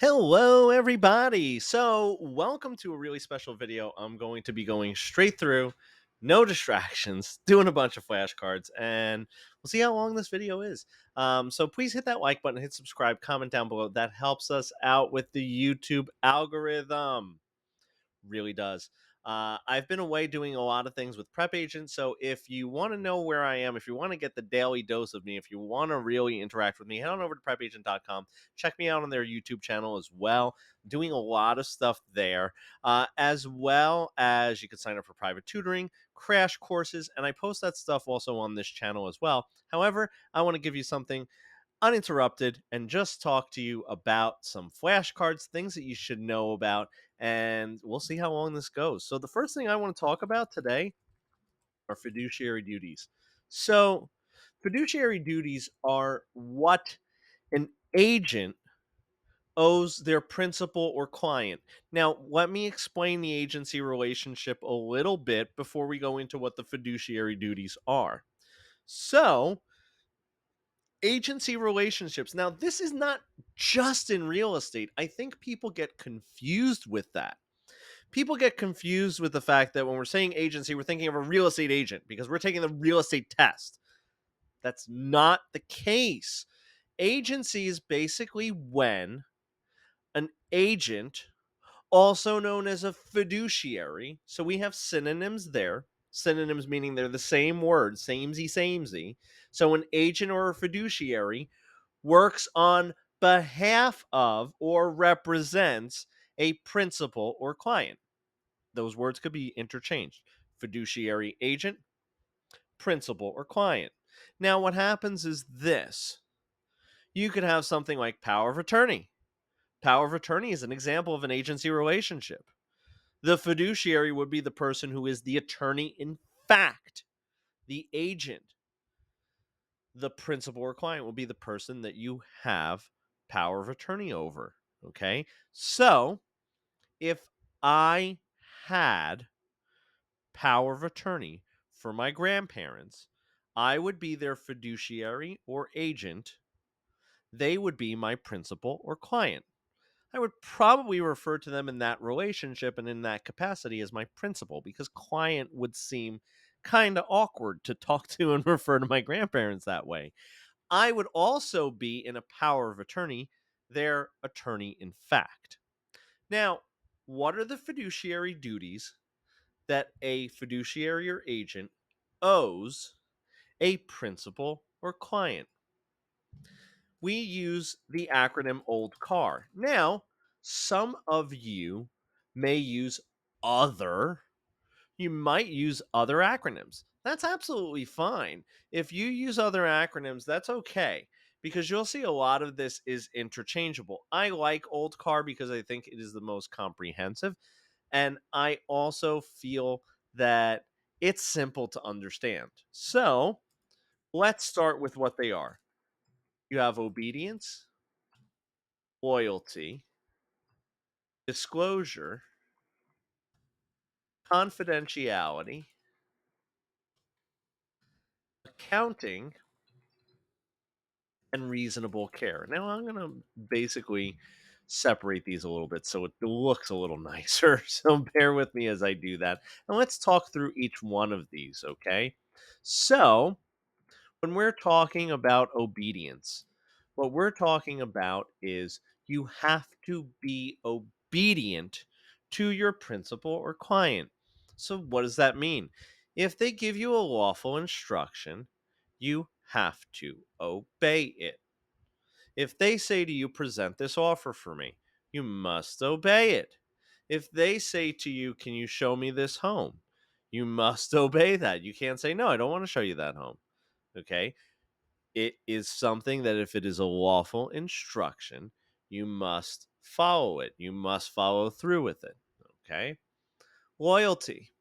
Hello, everybody. So, welcome to a really special video. I'm going to be going straight through, no distractions, doing a bunch of flashcards, and we'll see how long this video is. So, please hit that like button, hit subscribe, comment down below. That helps us out with the YouTube algorithm. Really does. I've been away doing a lot of things with prep agents. So if you want to know where I am, if you want to get the daily dose of me, if you want to really interact with me, head on over to prepagent.com. Check me out on their YouTube channel as well. Doing a lot of stuff there, as well as you can sign up for private tutoring, crash courses, and I post that stuff also on this channel as well. However, I want to give you something uninterrupted and just talk to you about some flashcards, things that you should know about, and we'll see how long this goes. So, the first thing I want to talk about today are fiduciary duties. So, fiduciary duties are what an agent owes their principal or client. Now, let me explain the agency relationship a little bit before we go into what the fiduciary duties are. So, agency relationships. Now, this is not just in real estate. I think people get confused with that. People get confused with the fact that when we're saying agency, we're thinking of a real estate agent because we're taking the real estate test. That's not the case. Agency is basically when an agent, also known as a fiduciary, so we have synonyms there. Synonyms meaning they're the same word, samey, samey. So an agent or a fiduciary works on behalf of or represents a principal or client. Those words could be interchanged. Fiduciary agent, principal, or client. Now, what happens is this: you could have something like power of attorney. Power of attorney is an example of an agency relationship. The fiduciary would be the person who is the attorney in fact. The agent, the principal or client, will be the person that you have power of attorney over. Okay. So if I had power of attorney for my grandparents, I would be their fiduciary or agent. They would be my principal or client. I would probably refer to them in that relationship and in that capacity as my principal because client would seem kind of awkward to talk to and refer to my grandparents that way. I would also be in a power of attorney, their attorney in fact. Now, what are the fiduciary duties that a fiduciary or agent owes a principal or client? We use the acronym old car. Now, some of you may use other, you might use other acronyms. That's absolutely fine. If you use other acronyms, that's okay because you'll see a lot of this is interchangeable. I like old car because I think it is the most comprehensive. And I also feel that it's simple to understand. So let's start with what they are. You have obedience, loyalty, disclosure, confidentiality, accounting, and reasonable care. Now, I'm going to basically separate these a little bit so it looks a little nicer. So, bear with me as I do that. And let's talk through each one of these, okay? So, when we're talking about obedience, what we're talking about is you have to be obedient to your principal or client. So, what does that mean? If they give you a lawful instruction, you have to obey it. If they say to you, present this offer for me, you must obey it. If they say to you, can you show me this home? You must obey that. You can't say, no, I don't want to show you that home. Okay. It is something that if it is a lawful instruction, you must follow it. You must follow through with it. Okay. Loyalty.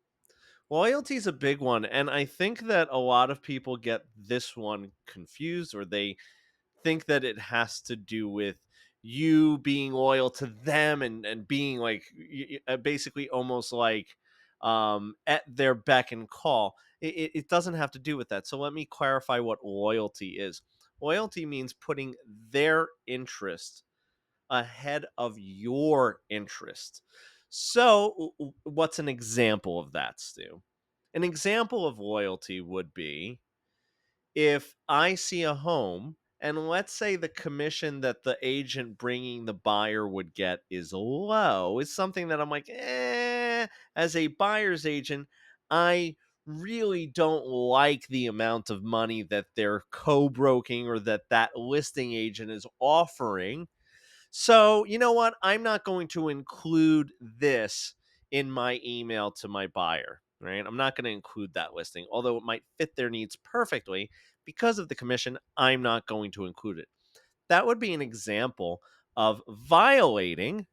Loyalty is a big one. And I think that a lot of people get this one confused or they think that it has to do with you being loyal to them and being like basically almost like at their beck and call. It doesn't have to do with that. So let me clarify what loyalty is. Loyalty means putting their interest ahead of your interest. So, what's an example of that, Stu? An example of loyalty would be if I see a home and let's say the commission that the agent bringing the buyer would get is low, is something that I'm like, as a buyer's agent, I really don't like the amount of money that they're co-broking or that listing agent is offering. So, you know what? I'm not going to include this in my email to my buyer, right? I'm not going to include that listing, although it might fit their needs perfectly. Because of the commission, I'm not going to include it. That would be an example of violating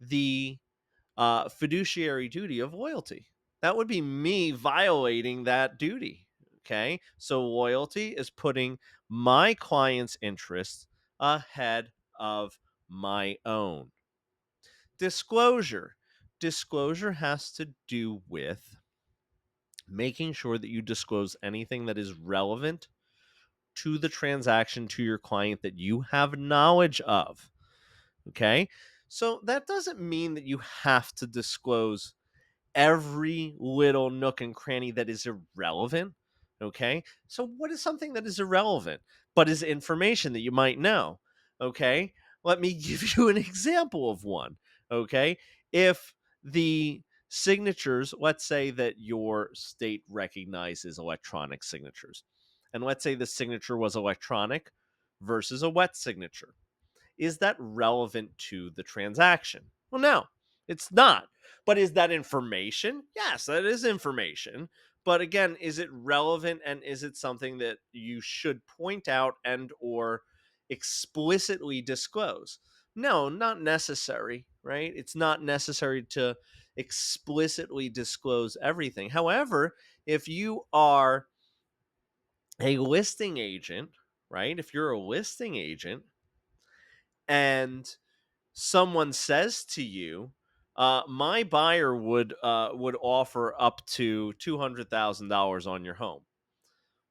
the fiduciary duty of loyalty. That would be me violating that duty. Okay. So loyalty is putting my client's interests ahead of my own. Disclosure. Disclosure has to do with making sure that you disclose anything that is relevant to the transaction to your client that you have knowledge of. Okay. So that doesn't mean that you have to disclose every little nook and cranny that is irrelevant. Okay. So, what is something that is irrelevant, but is information that you might know? Okay. Let me give you an example of one. Okay. If the signatures, let's say that your state recognizes electronic signatures, and let's say the signature was electronic versus a wet signature, is that relevant to the transaction? Well, no, it's not. But is that information? Yes, that is information. But again, is it relevant and is it something that you should point out and or explicitly disclose? No, not necessary, right? It's not necessary to explicitly disclose everything. However, if you are a listing agent, right? If you're a listing agent and someone says to you, my buyer would offer up to $200,000 on your home.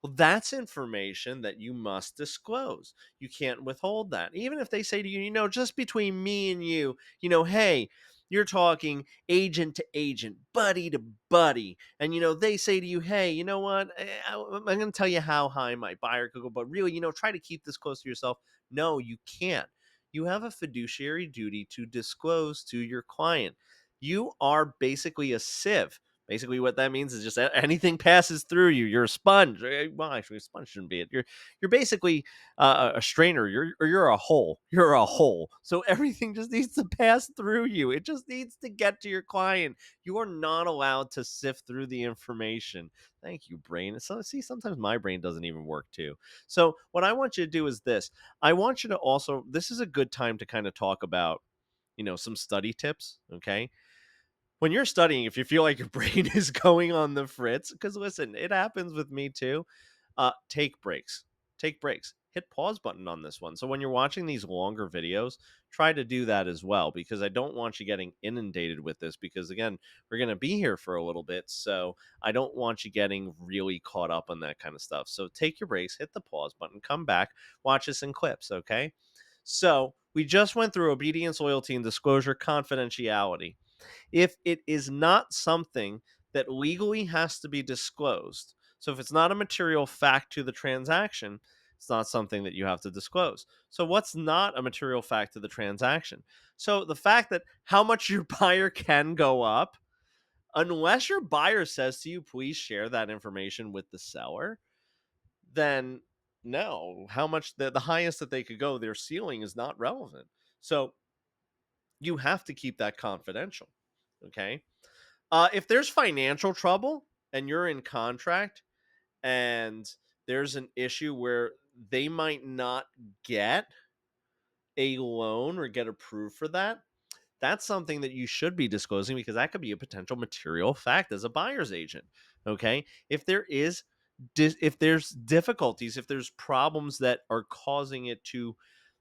Well, that's information that you must disclose. You can't withhold that. Even if they say to you, just between me and you, hey, you're talking agent to agent, buddy to buddy. And, they say to you, hey, you know what? I'm going to tell you how high my buyer could go, but really, try to keep this close to yourself. No, you can't. You have a fiduciary duty to disclose to your client. You are basically a sieve. Basically, what that means is just anything passes through you. You're a sponge. Well, actually, a sponge shouldn't be it. You're basically a strainer. You're a hole. You're a hole. So everything just needs to pass through you. It just needs to get to your client. You are not allowed to sift through the information. Thank you, brain. So see, sometimes my brain doesn't even work too. So what I want you to do is this. I want you to also. This is a good time to kind of talk about, some study tips. Okay, when you're studying, if you feel like your brain is going on the fritz, because listen, it happens with me too. Take breaks. Take breaks. Hit pause button on this one. So when you're watching these longer videos, try to do that as well, because I don't want you getting inundated with this. Because again, we're going to be here for a little bit, so I don't want you getting really caught up on that kind of stuff. So take your breaks, hit the pause button, come back, watch this in clips. Okay. So we just went through obedience, loyalty, and disclosure, confidentiality. If it is not something that legally has to be disclosed, so if it's not a material fact to the transaction, it's not something that you have to disclose. So, what's not a material fact to the transaction? So, the fact that how much your buyer can go up, unless your buyer says to you, please share that information with the seller, then no, how much the highest that they could go, their ceiling is not relevant. So, you have to keep that confidential. Okay. If there's financial trouble and you're in contract and there's an issue where they might not get a loan or get approved for that, that's something that you should be disclosing, because that could be a potential material fact as a buyer's agent. Okay. If there's difficulties, if there's problems that are causing it to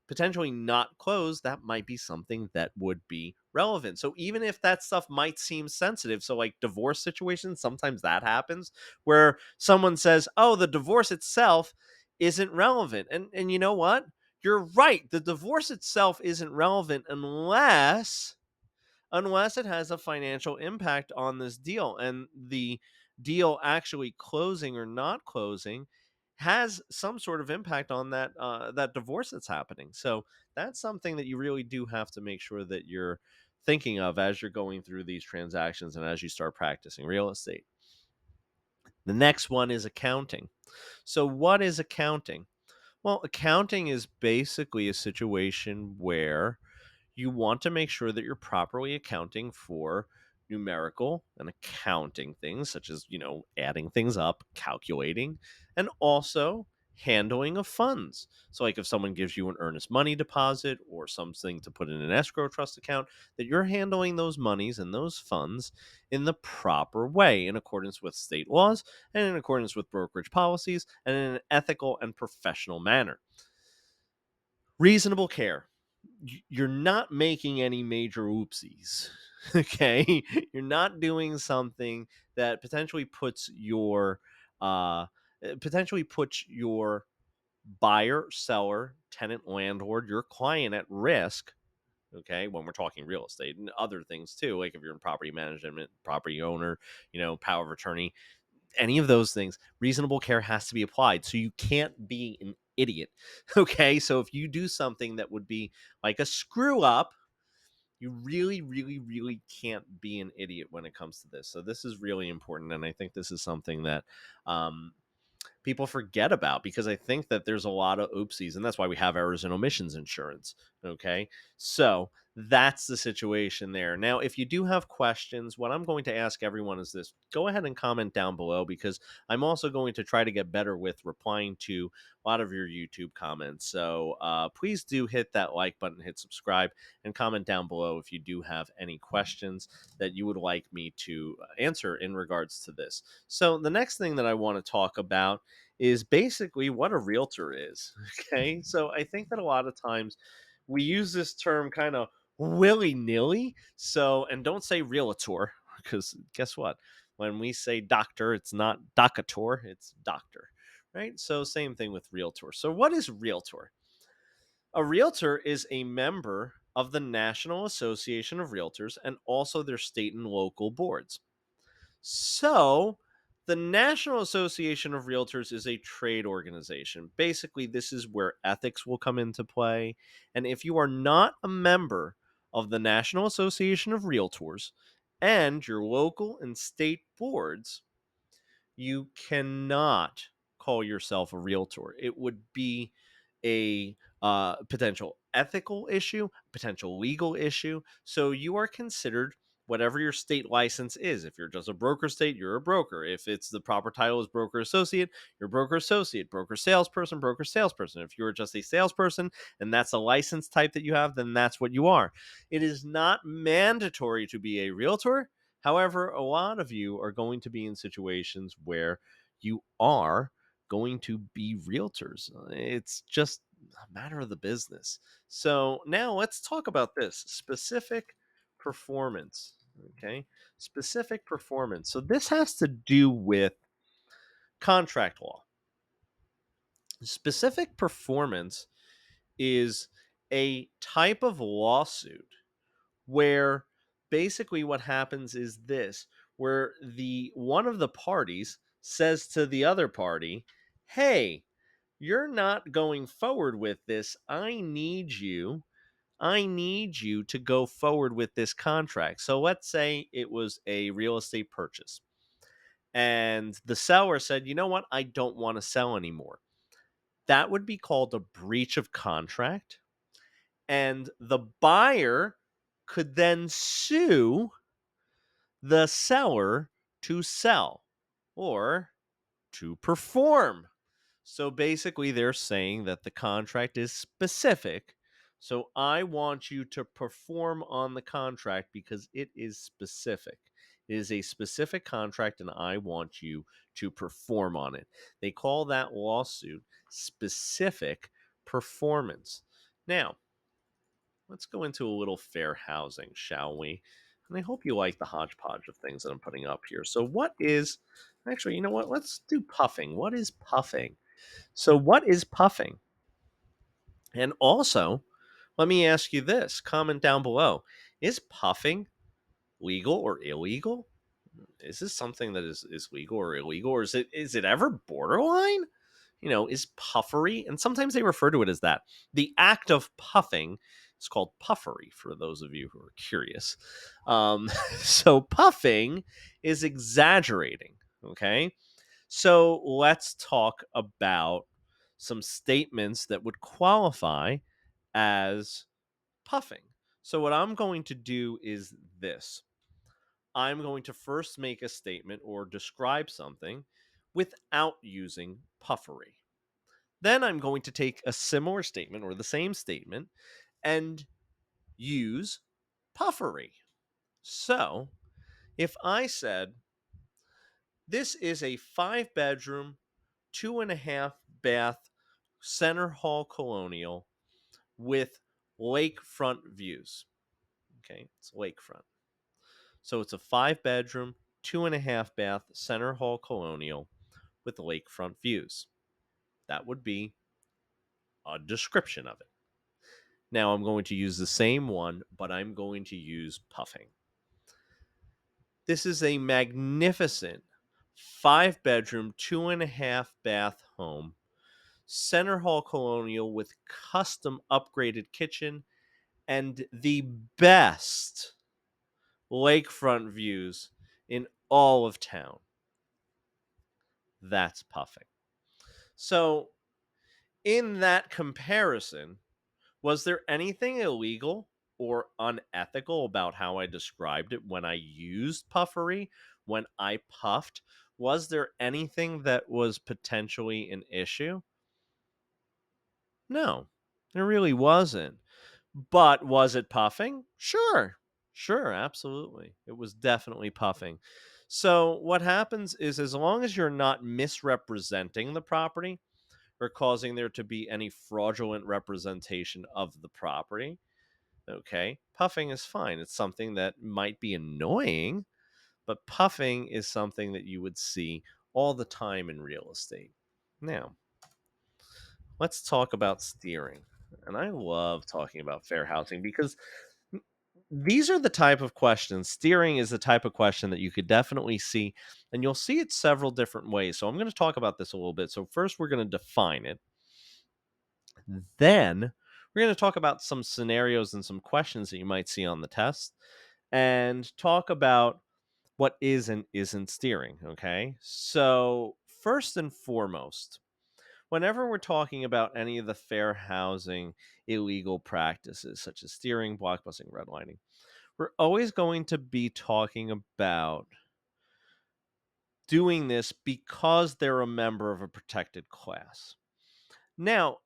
potentially not close, that might be something that would be relevant. So even if that stuff might seem sensitive, so like divorce situations, sometimes that happens where someone says, "Oh, the divorce itself isn't relevant." And you know what? you're right. The divorce itself isn't relevant unless it has a financial impact on this deal, and the deal actually closing or not closing has some sort of impact on that divorce that's happening. So that's something that you really do have to make sure that you're thinking of as you're going through these transactions and as you start practicing real estate. The next one is accounting. So what is accounting? Well, accounting is basically a situation where you want to make sure that you're properly accounting for numerical and accounting things such as, adding things up, calculating, and also handling of funds. So like if someone gives you an earnest money deposit or something to put in an escrow trust account, that you're handling those monies and those funds in the proper way in accordance with state laws and in accordance with brokerage policies and in an ethical and professional manner. Reasonable care. You're not making any major oopsies. Okay, you're not doing something that uh potentially puts your buyer, seller, tenant, landlord, your client at risk. Okay, when we're talking real estate and other things too, like if you're in property management, property owner, power of attorney, any of those things, reasonable care has to be applied. So you can't be an idiot. Okay. So if you do something that would be like a screw up, you really, really, really can't be an idiot when it comes to this. So this is really important. And I think this is something that um, people forget about because I think that there's a lot of oopsies, and that's why we have errors and omissions insurance. Okay. So that's the situation there. Now, if you do have questions, what I'm going to ask everyone is this: go ahead and comment down below because I'm also going to try to get better with replying to a lot of your YouTube comments. So please do hit that like button, hit subscribe, and comment down below if you do have any questions that you would like me to answer in regards to this. So the next thing that I want to talk about is basically what a realtor is. Okay. So I think that a lot of times we use this term kind of willy nilly. So, and don't say realtor because guess what? When we say doctor, it's not docator, it's doctor, right? So, same thing with realtor. So, what is realtor? A realtor is a member of the National Association of Realtors and also their state and local boards. So, the National Association of Realtors is a trade organization. Basically, this is where ethics will come into play. And if you are not a member of the National Association of Realtors and your local and state boards, you cannot call yourself a realtor. It would be a potential ethical issue, potential legal issue. So you are considered whatever your state license is. If you're just a broker state, you're a broker. If it's the proper title is broker associate, you're broker associate, broker salesperson, broker salesperson. If you're just a salesperson and that's a license type that you have, then that's what you are. It is not mandatory to be a realtor. However, a lot of you are going to be in situations where you are going to be realtors. It's just a matter of the business. So now let's talk about this specific performance. Okay. Specific performance. So this has to do with contract law. Specific performance is a type of lawsuit where basically what happens is this, where the one of the parties says to the other party, hey, you're not going forward with this. I need you to go forward with this contract. So let's say it was a real estate purchase and the seller said, you know what, I don't want to sell anymore. That would be called a breach of contract, and the buyer could then sue the seller to sell or to perform. So basically, they're saying that the contract is specific. So I want you to perform on the contract because it is specific. It is a specific contract, and I want you to perform on it. They call that lawsuit specific performance. Now, let's go into a little fair housing, shall we? And I hope you like the hodgepodge of things that I'm putting up here. So, what is actually, you know what? Let's do puffing. What is puffing? So, what is puffing? And also, let me ask you this, comment down below. Is puffing legal or illegal? Is this something that is legal or illegal, or is it ever borderline? Is puffery, and sometimes they refer to it as that. The act of puffing is called puffery, for those of you who are curious. So puffing is exaggerating. Okay, so let's talk about some statements that would qualify as puffing. So what I'm going to do is this. I'm going to first make a statement or describe something without using puffery. Then I'm going to take a similar statement or the same statement and use puffery. So if I said, this is a 5 bedroom, 2.5 bath center hall colonial with lakefront views. Okay, it's lakefront. So it's a 5 bedroom, 2.5 bath center hall colonial with lakefront views. That would be a description of it. Now I'm going to use the same one, but I'm going to use puffing. This is a magnificent 5 bedroom, 2.5 bath home, center hall colonial with custom upgraded kitchen and the best lakefront views in all of town. That's puffing. So, in that comparison, was there anything illegal or unethical about how I described it when I used puffery? When I puffed? Was there anything that was potentially an issue? No, there really wasn't. But was it puffing? Sure. Sure, absolutely. It was definitely puffing. So, what happens is as long as you're not misrepresenting the property or causing there to be any fraudulent representation of the property, okay, puffing is fine. It's something that might be annoying, but puffing is something that you would see all the time in real estate. Now, let's talk about steering. And I love talking about fair housing because these are the type of questions. Steering is the type of question that you could definitely see, and you'll see it several different ways. So I'm going to talk about this a little bit. So first, we're going to define it. Then we're going to talk about some scenarios and some questions that you might see on the test, and talk about what is and isn't steering. Okay. So, first and foremost, whenever we're talking about any of the fair housing illegal practices, such as steering, blockbusting, redlining, we're always going to be talking about doing this because they're a member of a protected class. Now,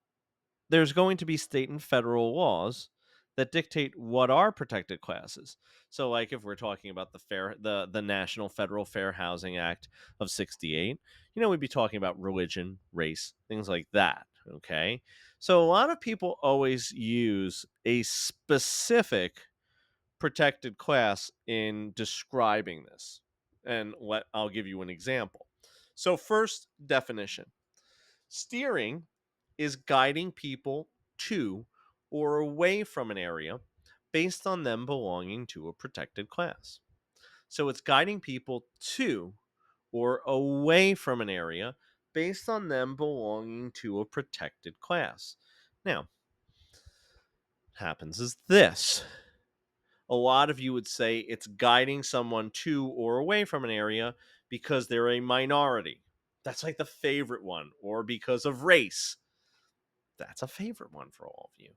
there's going to be state and federal laws that dictate what are protected classes. So like if we're talking about the National Federal Fair Housing Act of 68, we'd be talking about religion, race, things like that, okay? So a lot of people always use a specific protected class in describing this. And I'll give you an example. So first definition. Steering is guiding people to or away from an area based on them belonging to a protected class. So it's guiding people to or away from an area based on them belonging to a protected class. Now, what happens is this. A lot of you would say it's guiding someone to or away from an area because they're a minority. That's like the favorite one, or because of race. That's a favorite one for all of you.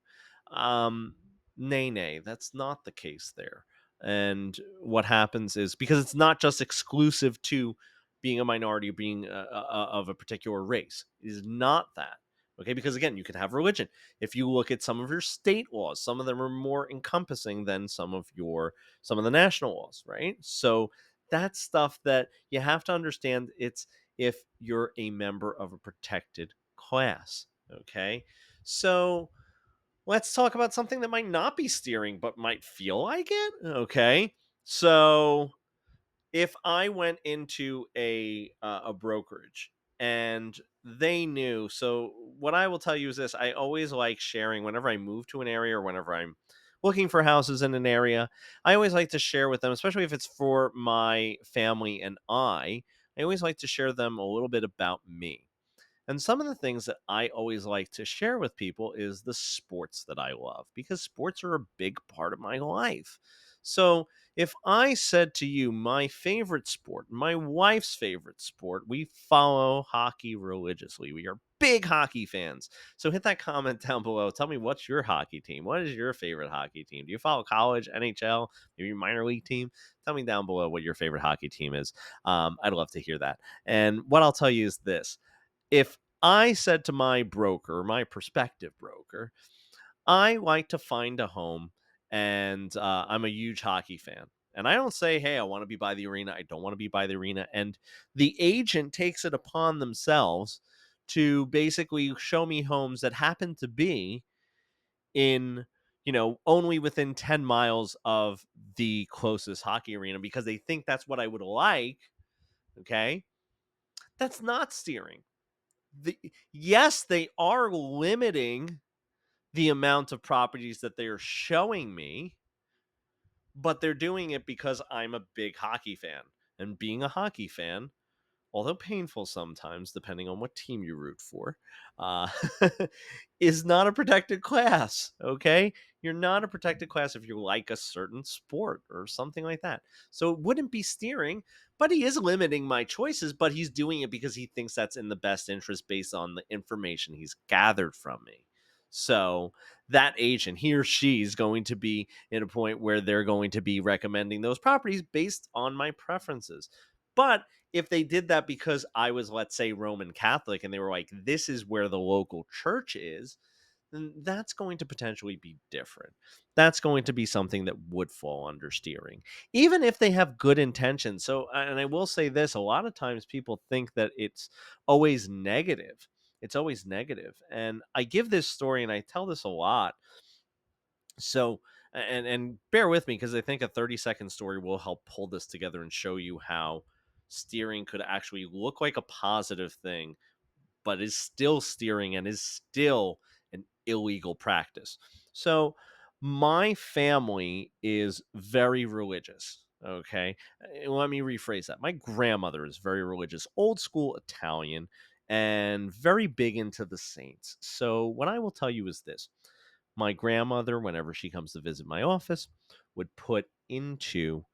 Um, nay, that's not the case there. And what happens is because it's not just exclusive to being a minority or being of a particular race. It is not that. Okay, because again, you could have religion. If you look at some of your state laws, some of them are more encompassing than some of the national laws, right? So that's stuff that you have to understand. It's if you're a member of a protected class. Okay. So let's talk about something that might not be steering, but might feel like it. Okay. So if I went into a brokerage and they knew, so what I will tell you is this: I always like sharing whenever I move to an area or whenever I'm looking for houses in an area. I always like to share with them, especially if it's for my family and I always like to share them a little bit about me. And some of the things that I always like to share with people is the sports that I love because sports are a big part of my life. So, if I said to you, my favorite sport, my wife's favorite sport, we follow hockey religiously. We are big hockey fans. So, hit that comment down below. Tell me, what's your hockey team? What is your favorite hockey team? Do you follow college, NHL, maybe your minor league team? Tell me down below what your favorite hockey team is. I'd love to hear that. And what I'll tell you is this: if I said to my broker, my prospective broker, I like to find a home and I'm a huge hockey fan. And I don't say, hey, I want to be by the arena. I don't want to be by the arena. And the agent takes it upon themselves to basically show me homes that happen to be in, only within 10 miles of the closest hockey arena because they think that's what I would like. Okay. That's not steering. Yes, they are limiting the amount of properties that they are showing me, but they're doing it because I'm a big hockey fan. And being a hockey fan, although painful sometimes, depending on what team you root for, uh, is not a protected class. Okay. You're not a protected class if you like a certain sport or something like that. So it wouldn't be steering, but he is limiting my choices, but he's doing it because he thinks that's in the best interest based on the information he's gathered from me. So that agent, he or she, is going to be in a point where they're going to be recommending those properties based on my preferences. But if they did that because I was, let's say, Roman Catholic and they were like, this is where the local church is, then that's going to potentially be different. That's going to be something that would fall under steering, even if they have good intentions. So, and I will say this: a lot of times people think that it's always negative. It's always negative. And I give this story and I tell this a lot. So, and bear with me because I think a 30-second story will help pull this together and show you how steering could actually look like a positive thing but is still steering and is still an illegal practice. So, my family is very religious. Okay. Let me rephrase that. My grandmother is very religious, old school Italian, and very big into the saints. So, what I will tell you is this: my grandmother, whenever she comes to visit my office, would put into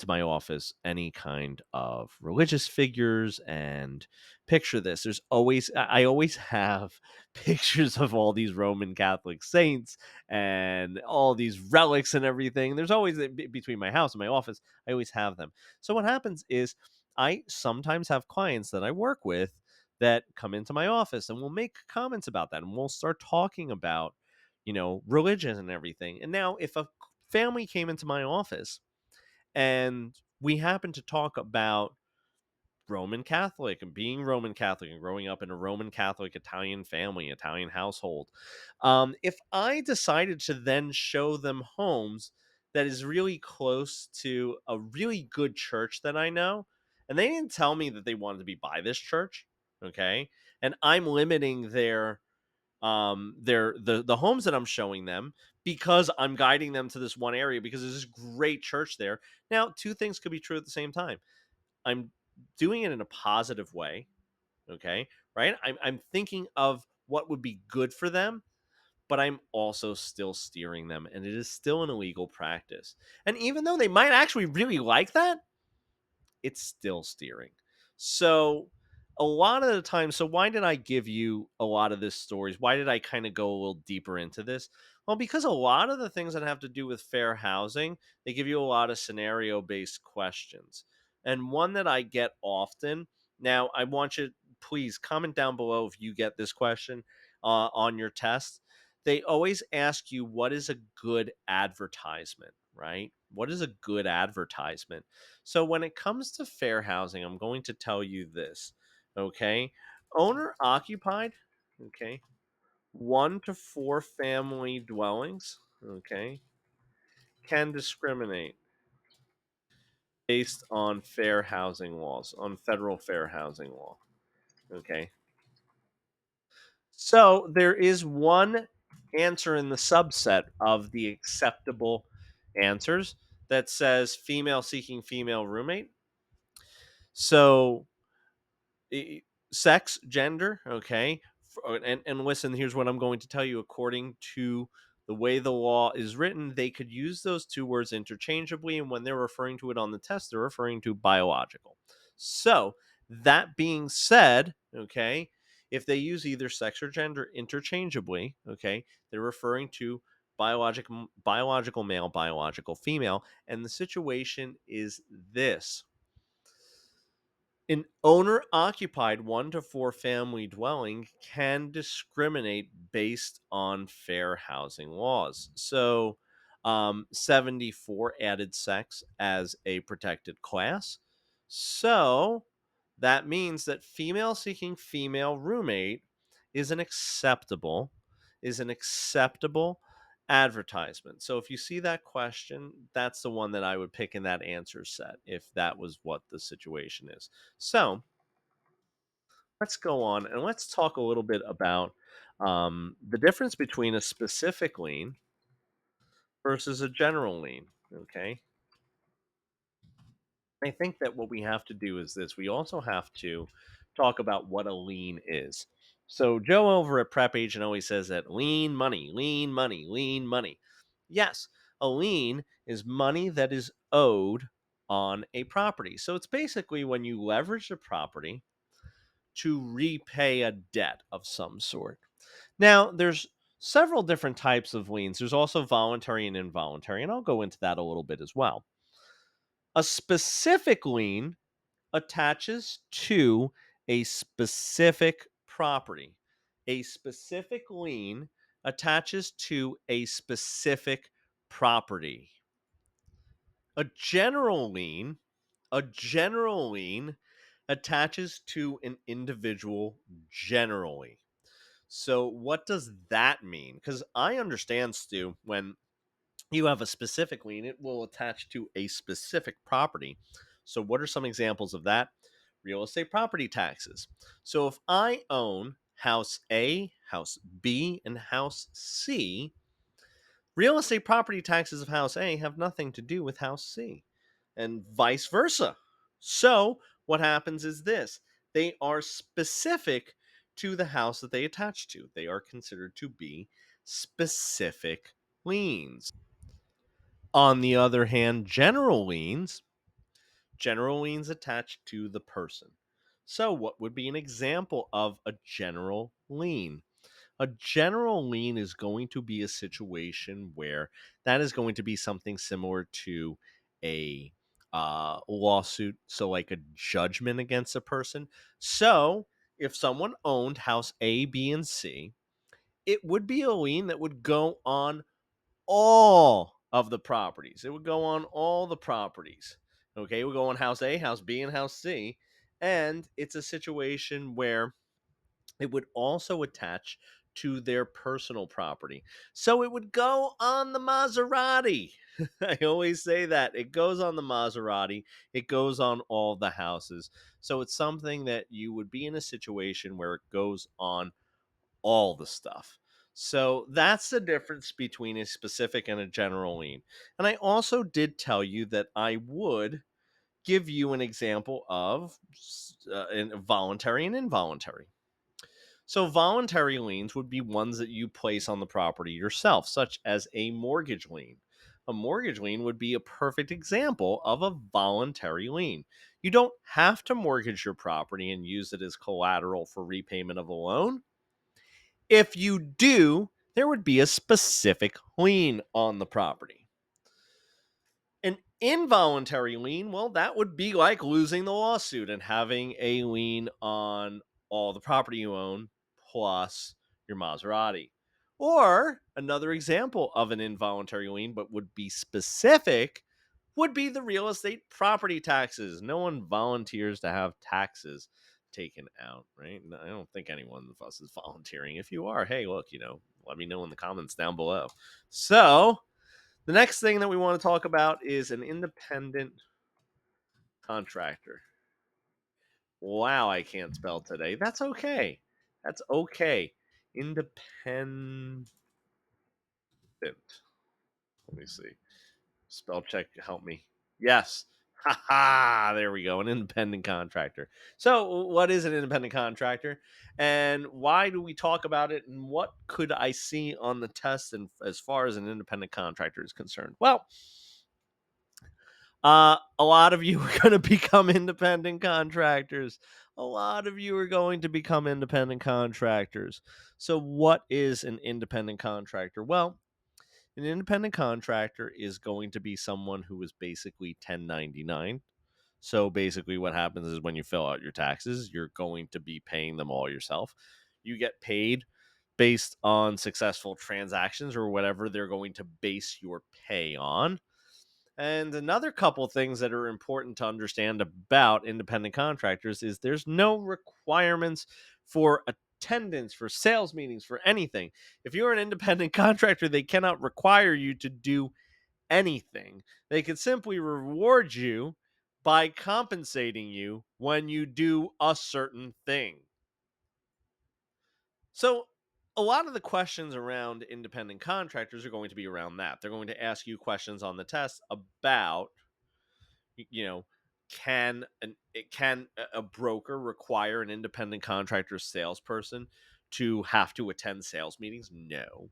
my office any kind of religious figures. And picture this: there's always I always have pictures of all these Roman Catholic saints and all these relics and everything. There's always between my house and my office, I always have them. So what happens is I sometimes have clients that I work with that come into my office and we'll make comments about that and we'll start talking about, religion and everything. And now if a family came into my office and we happen to talk about Roman Catholic and being Roman Catholic and growing up in a Roman Catholic Italian family, Italian household. If I decided to then show them homes that is really close to a really good church that I know, and they didn't tell me that they wanted to be by this church, okay, and I'm limiting the homes that I'm showing them because I'm guiding them to this one area because there's this great church there. Now, two things could be true at the same time. I'm doing it in a positive way, okay? Right? I'm thinking of what would be good for them, but I'm also still steering them and it is still an illegal practice. And even though they might actually really like that, it's still steering. So a lot of the time, so why did I give you a lot of this stories? Why did I kind of go a little deeper into this? Well, because a lot of the things that have to do with fair housing, they give you a lot of scenario based questions. And one that I get often, now I want you, please comment down below if you get this question on your test. They always ask you, what is a good advertisement, right? What is a good advertisement? So when it comes to fair housing, I'm going to tell you this, okay? Owner occupied, okay? 1 to 4 family dwellings, okay, can discriminate based on fair housing laws, on federal fair housing law, okay? So there is one answer in the subset of the acceptable answers that says female seeking female roommate. So i- sex, gender, okay. And listen, here's what I'm going to tell you. According to the way the law is written, they could use those two words interchangeably, and when they're referring to it on the test, they're referring to biological. So that being said, okay, if they use either sex or gender interchangeably, okay, they're referring to biological male, biological female, and the situation is this: an owner occupied 1 to 4 family dwelling can discriminate based on fair housing laws. So, 74 added sex as a protected class. So, that means that female seeking female roommate is an acceptable is an acceptable advertisement. So if you see that question, that's the one that I would pick in that answer set if that was what the situation is. So let's go on and let's talk a little bit about the difference between a specific lien versus a general lien. Okay. I think that what we have to do is this: we also have to talk about what a lien is. So, Joe over at Prep Agent always says that lien money, lien money, lien money. Yes, a lien is money that is owed on a property. So, it's basically when you leverage a property to repay a debt of some sort. Now, there's several different types of liens. There's also voluntary and involuntary, and I'll go into that a little bit as well. A specific lien attaches to a specific property. A specific lien attaches to a specific property. A general lien, a general lien attaches to an individual generally. So what does that mean? Because I understand, Stu, when you have a specific lien, it will attach to a specific property. So, what are some examples of that? Real estate property taxes. So, if I own house A, house B, and house C, real estate property taxes of house A have nothing to do with house C, and vice versa. So, what happens is this: they are specific to the house that they attach to, they are considered to be specific liens. On the other hand, general liens attach to the person. So, what would be an example of a general lien? A general lien is going to be a situation where that is going to be something similar to a lawsuit, so like a judgment against a person. So, if someone owned house A, B, and C, it would be a lien that would go on all of the properties. It would go on all the properties. Okay, it would go on house A, house B, and house C. And it's a situation where it would also attach to their personal property. So it would go on the Maserati. I always say that. It goes on the Maserati, it goes on all the houses. So it's something that you would be in a situation where it goes on all the stuff. So that's the difference between a specific and a general lien. And I also did tell you that I would give you an example of voluntary and involuntary. So voluntary liens would be ones that you place on the property yourself, such as a mortgage lien. A mortgage lien would be a perfect example of a voluntary lien. You don't have to mortgage your property and use it as collateral for repayment of a loan. If you do, there would be a specific lien on the property. An involuntary lien, well, that would be like losing the lawsuit and having a lien on all the property you own plus your Maserati. Or another example of an involuntary lien, but would be specific, would be the real estate property taxes. No one volunteers to have taxes taken out, right? No, I don't think anyone of us is volunteering. If you are, hey, look, let me know in the comments down below. So, the next thing that we want to talk about is an independent contractor. Wow, I can't spell today. That's okay. That's okay. Independent. Let me see. Spell check, help me. Yes. Ha ha. There we go. An independent contractor. So, what is an independent contractor? And why do we talk about it? And what could I see on the test and as far as an independent contractor is concerned? Well, a lot of you are going to become independent contractors. A lot of you are going to become independent contractors. So, what is an independent contractor? Well, an independent contractor is going to be someone who is basically 1099. So basically, what happens is when you fill out your taxes, you're going to be paying them all yourself. You get paid based on successful transactions or whatever they're going to base your pay on. And another couple things that are important to understand about independent contractors is there's no requirements for attendance, for sales meetings, for anything. If you're an independent contractor, they cannot require you to do anything. They could simply reward you by compensating you when you do a certain thing. So, a lot of the questions around independent contractors are going to be around that. They're going to ask you questions on the test about, you know, can a broker require an independent contractor salesperson to have to attend sales meetings? No.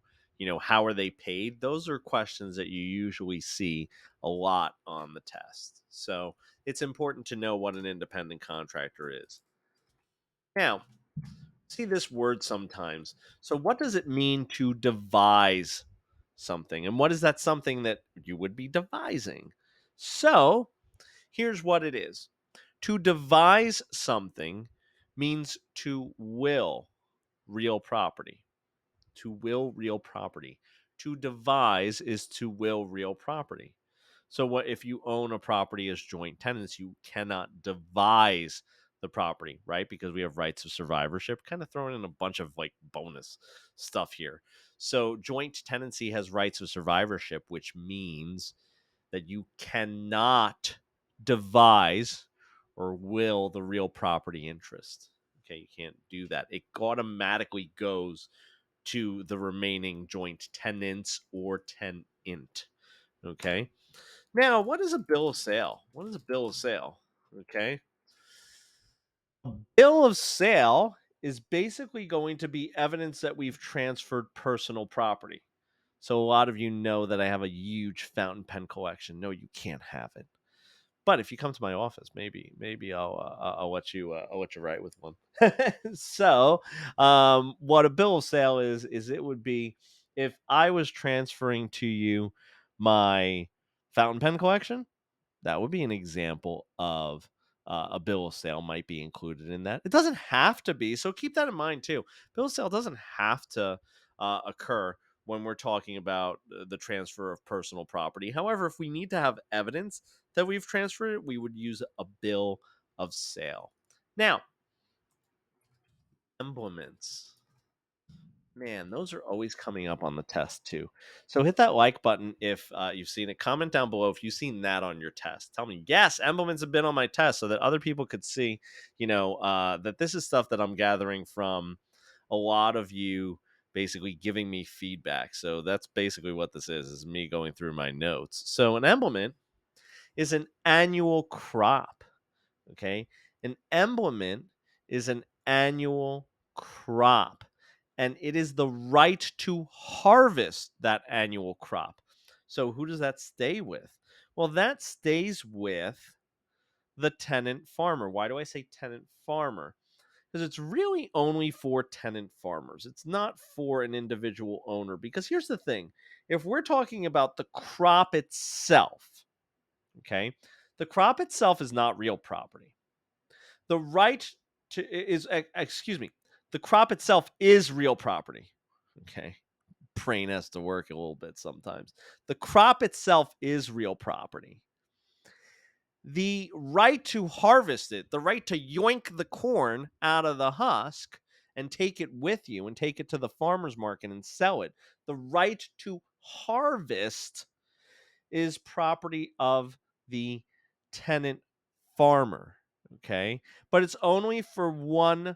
How are they paid? Those are questions that you usually see a lot on the test. So it's important to know what an independent contractor is. Now, see this word sometimes. So what does it mean to devise something? And what is that something that you would be devising? So here's what it is. To devise something means to will real property. To will real property. To devise is to will real property. So what if you own a property as joint tenants, you cannot devise the property, right? Because we have rights of survivorship, kind of throwing in a bunch of like bonus stuff here. So joint tenancy has rights of survivorship, which means that you cannot devise or will the real property interest. Okay, you can't do that. It automatically goes to the remaining joint tenants or tenant. Okay. Now, what is a bill of sale? What is a bill of sale? Okay. Bill of sale is basically going to be evidence that we've transferred personal property. So a lot of you know that I have a huge fountain pen collection. No, you can't have it. But if you come to my office, maybe I'll let you write with one. So, what a bill of sale is it would be if I was transferring to you my fountain pen collection. That would be an example of a bill of sale might be included in that. It doesn't have to be, so keep that in mind too. Bill of sale doesn't have to occur when we're talking about the transfer of personal property. However, if we need to have evidence that we've transferred it, we would use a bill of sale. Now, emblements. Man, those are always coming up on the test too. So hit that like button if you've seen it. Comment down below if you've seen that on your test. Tell me, yes, emblements have been on my test so that other people could see, that this is stuff that I'm gathering from a lot of you basically giving me feedback. So that's basically what this is me going through my notes. So an emblement is an annual crop. Okay. An emblement is an annual crop, and it is the right to harvest that annual crop. So, who does that stay with? Well, that stays with the tenant farmer. Why do I say tenant farmer? Because it's really only for tenant farmers. It's not for an individual owner. Because here's the thing, if we're talking about the crop itself, okay, the crop itself is not real property. The right to is excuse me, the crop itself is real property. Okay. Brain has to work a little bit sometimes. The crop itself is real property. The right to harvest it, the right to yoink the corn out of the husk and take it with you and take it to the farmer's market and sell it. The right to harvest is property of the tenant farmer. Okay. But it's only for one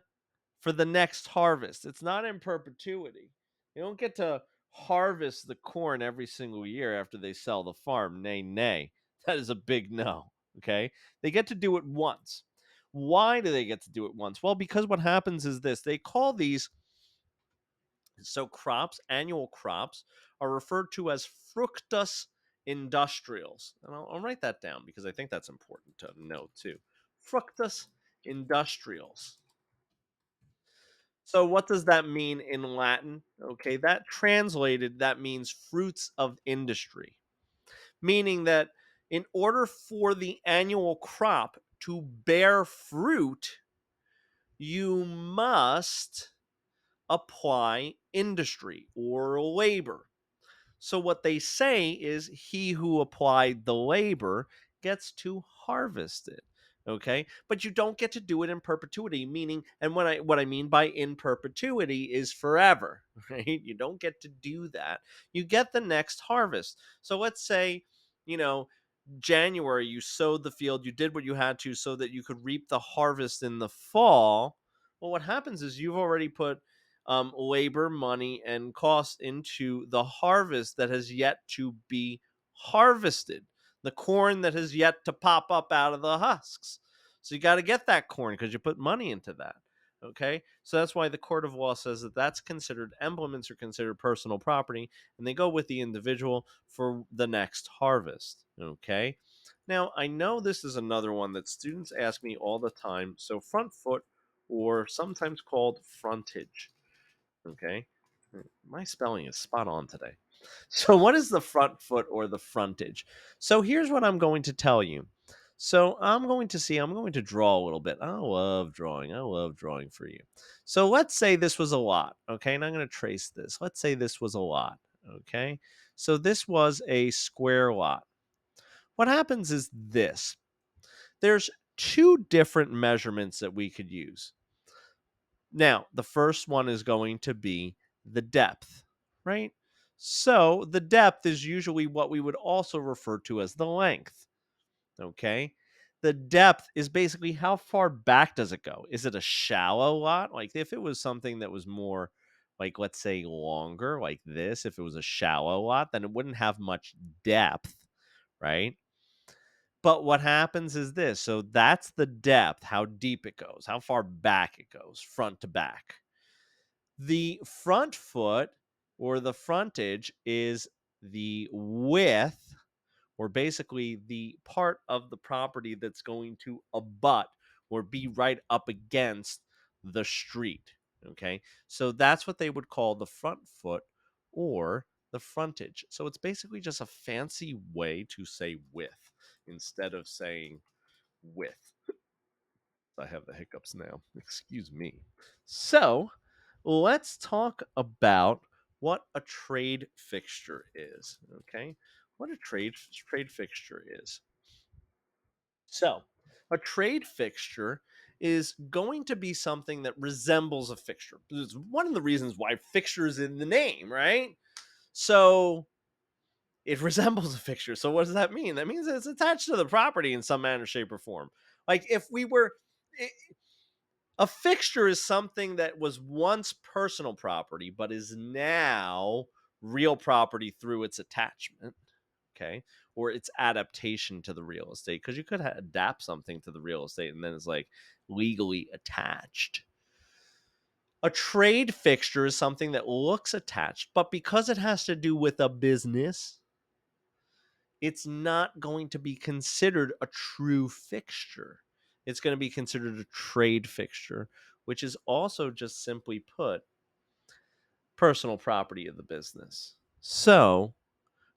for the next harvest. It's not in perpetuity. You don't get to harvest the corn every single year after they sell the farm. Nay, nay. That is a big no. Okay. They get to do it once. Why do they get to do it once? Well, because what happens is this, they call these, so crops, annual crops, are referred to as fructus industrials. And I'll write that down because I think that's important to know too. Fructus industrials. So what does that mean in Latin? Okay, that translated, that means fruits of industry, meaning that in order for the annual crop to bear fruit, you must apply industry or labor. So what they say is he who applied the labor gets to harvest it. Okay? But you don't get to do it in perpetuity, meaning, and what I mean by in perpetuity is forever, right? You don't get to do that. You get the next harvest. So let's say, you know, January, you sowed the field, you did what you had to so that you could reap the harvest in the fall. Well, what happens is you've already put labor, money, and costs into the harvest that has yet to be harvested, the corn that has yet to pop up out of the husks. So you got to get that corn because you put money into that. Okay, so that's why the court of law says that that's considered, implements are considered personal property, and they go with the individual for the next harvest. Okay, now I know this is another one that students ask me all the time. So front foot, or sometimes called frontage. Okay. My spelling is spot on today. So, what is the front foot or the frontage? So, here's what I'm going to tell you. So, I'm going to draw a little bit. I love drawing. I love drawing for you. So, let's say this was a lot. Okay. And I'm going to trace this. Let's say this was a lot. Okay. So, this was a square lot. What happens is this, there's two different measurements that we could use. Now, the first one is going to be the depth, right? So the depth is usually what we would also refer to as the length, okay? The depth is basically how far back does it go? Is it a shallow lot? Like if it was something that was more, like, let's say longer, like this, if it was a shallow lot, then it wouldn't have much depth, right? But what happens is this. So that's the depth, how deep it goes, how far back it goes, front to back. The front foot or the frontage is the width, or basically the part of the property that's going to abut or be right up against the street. Okay. So that's what they would call the front foot or the frontage. So it's basically just a fancy way to say width instead of saying width. I have the hiccups now. Excuse me. So let's talk about what a trade fixture is. Okay, what a trade fixture is. So a trade fixture is going to be something that resembles a fixture. It's one of the reasons why fixture is in the name, right? So it resembles a fixture. So what does that mean? That means it's attached to the property in some manner, shape, or form. Like if we were, a fixture is something that was once personal property, but is now real property through its attachment, okay, or its adaptation to the real estate. Because you could adapt something to the real estate and then it's like legally attached. A trade fixture is something that looks attached, but because it has to do with a business, it's not going to be considered a true fixture. It's going to be considered a trade fixture, which is also just simply put personal property of the business. So,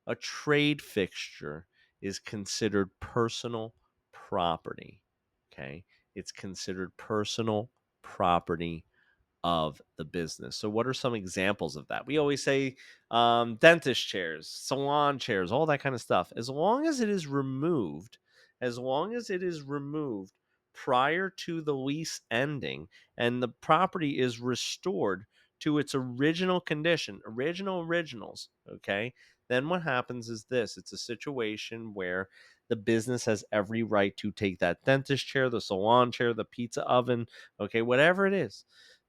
a trade fixture is considered personal property. Okay. It's considered personal property of the business. So, what are some examples of that? We always say dentist chairs, salon chairs, all that kind of stuff. As long as it is removed prior to the lease ending and the property is restored to its original condition, originals, okay, then what happens is this, it's a situation where the business has every right to take that dentist chair, the salon chair, the pizza oven, okay, whatever it is,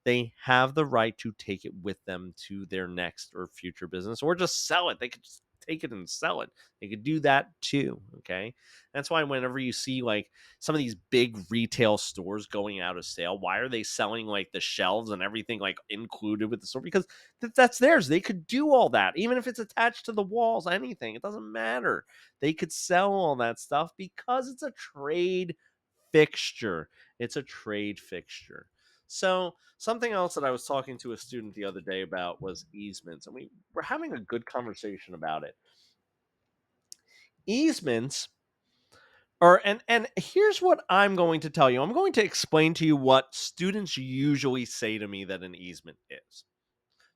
they have the right to take it with them to their next or future business, or just sell it. They could just take it and sell it. They could do that too. Okay. That's why whenever you see like some of these big retail stores going out of sale, why are they selling like the shelves and everything like included with the store? Because that's theirs. They could do all that, even if it's attached to the walls, anything. It doesn't matter. They could sell all that stuff because it's a trade fixture. It's a trade fixture. So, something else that I was talking to a student the other day about was easements, and we were having a good conversation about it. Easements are, and here's what I'm going to tell you. I'm going to explain to you what students usually say to me that an easement is.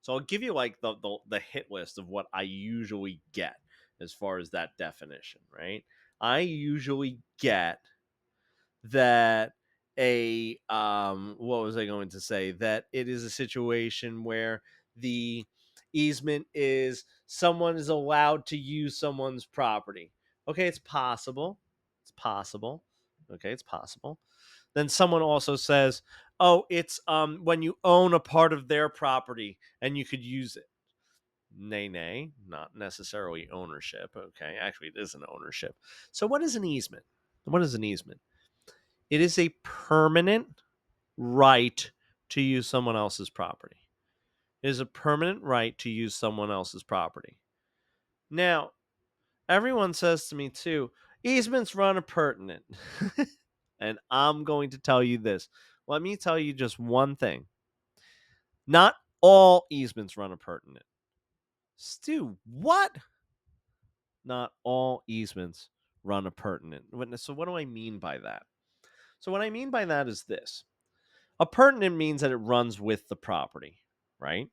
So I'll give you like the hit list of what I usually get as far as that definition, right? I usually get that what was I going to say? That it is a situation where the easement is someone is allowed to use someone's property. Okay, it's possible. It's possible. Okay, it's possible. Then someone also says, "Oh, it's when you own a part of their property and you could use it." Nay, nay, not necessarily ownership. Okay, actually, it is an ownership. So, what is an easement? What is an easement? It is a permanent right to use someone else's property. It is a permanent right to use someone else's property. Now, everyone says to me too, easements run appurtenant. And I'm going to tell you this. Let me tell you just one thing. Not all easements run appurtenant. Stu, what? Not all easements run appurtenant. So, what do I mean by that? So, what I mean by that is this. Appurtenant means that it runs with the property, right?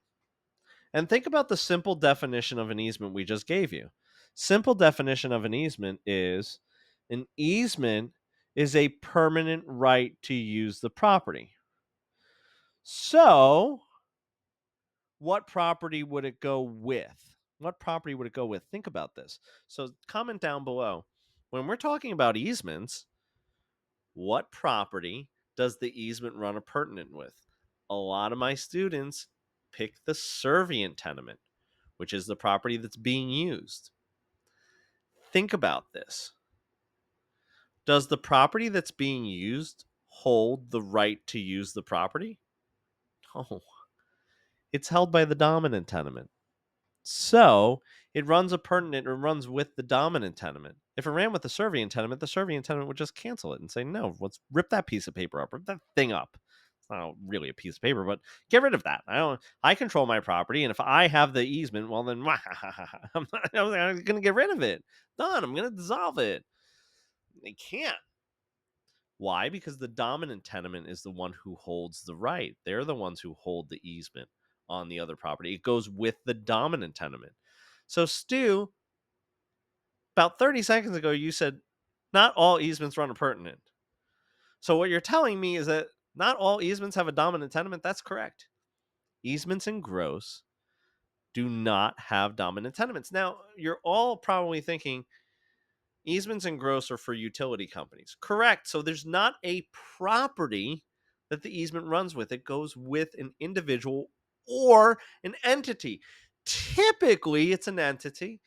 And think about the simple definition of an easement we just gave you. Simple definition of an easement is a permanent right to use the property. So, what property would it go with? What property would it go with? Think about this. So, comment down below. When we're talking about easements, what property does the easement run appurtenant with? A lot of my students pick the servient tenement, which is the property that's being used. Think about this. Does the property that's being used hold the right to use the property? No. It's held by the dominant tenement. So it runs appurtenant or runs with the dominant tenement. If it ran with the servient tenement would just cancel it and say, no, let's rip that piece of paper up, rip that thing up. It's not really a piece of paper, but get rid of that. I control my property, and if I have the easement, well then I'm gonna get rid of it. Done. I'm gonna dissolve it. They can't. Why? Because the dominant tenement is the one who holds the right. They're the ones who hold the easement on the other property. It goes with the dominant tenement. So, Stu, about 30 seconds ago, you said not all easements run appurtenant. So, what you're telling me is that not all easements have a dominant tenement. That's correct. Easements in gross do not have dominant tenements. Now, you're all probably thinking, easements and gross are for utility companies. Correct. So there's not a property that the easement runs with. It goes with an individual or an entity. Typically, it's an entity,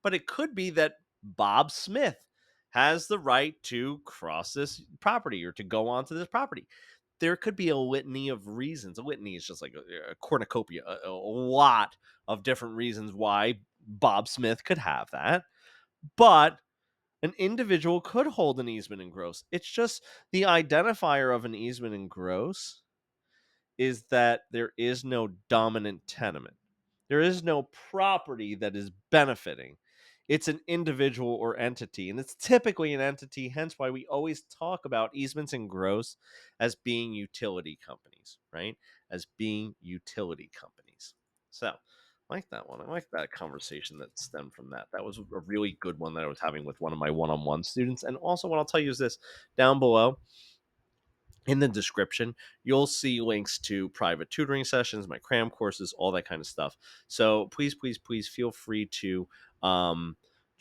but it could be that Bob Smith has the right to cross this property or to go onto this property. There could be a litany of reasons. A litany is just like a cornucopia, a lot of different reasons why Bob Smith could have that. But an individual could hold an easement in gross. It's just the identifier of an easement in gross is that there is no dominant tenement. There is no property that is benefiting. It's an individual or entity, and it's typically an entity, hence why we always talk about easements in gross as being utility companies, right? As being utility companies. So, I like that one. I like that conversation that stemmed from that. That was a really good one that I was having with one of my one-on-one students. And also, what I'll tell you is this: down below in the description, you'll see links to private tutoring sessions, my cram courses, all that kind of stuff. So please, please, please feel free to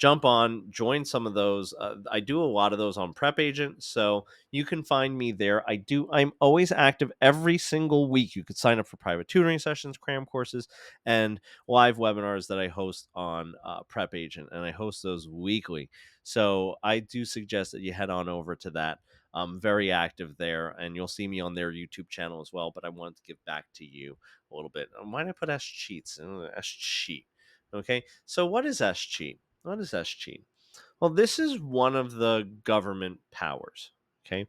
jump on, join some of those. I do a lot of those on Prep Agent, so you can find me there. I'm always active every single week. You could sign up for private tutoring sessions, cram courses, and live webinars that I host on Prep Agent, and I host those weekly. So I do suggest that you head on over to that. I'm very active there, and you'll see me on their YouTube channel as well. But I wanted to give back to you a little bit. Why did I put S cheats? S cheat. Okay. So what is S cheat? What is S cheat? Well, this is one of the government powers. Okay.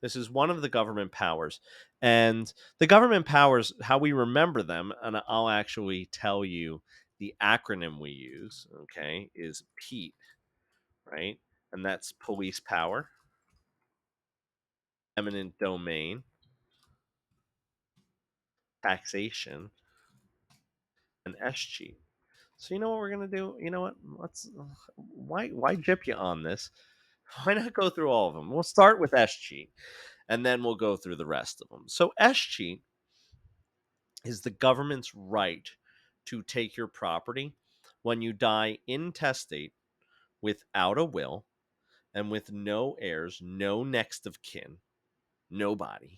This is one of the government powers. And the government powers, how we remember them, and I'll actually tell you the acronym we use, okay, is PEAT, right? And that's police power, eminent domain, taxation, and escheat. So you know what we're gonna do? You know what? Let's why jip you on this? Why not go through all of them? We'll start with escheat, and then we'll go through the rest of them. So escheat is the government's right to take your property when you die intestate without a will and with no heirs, no next of kin, nobody,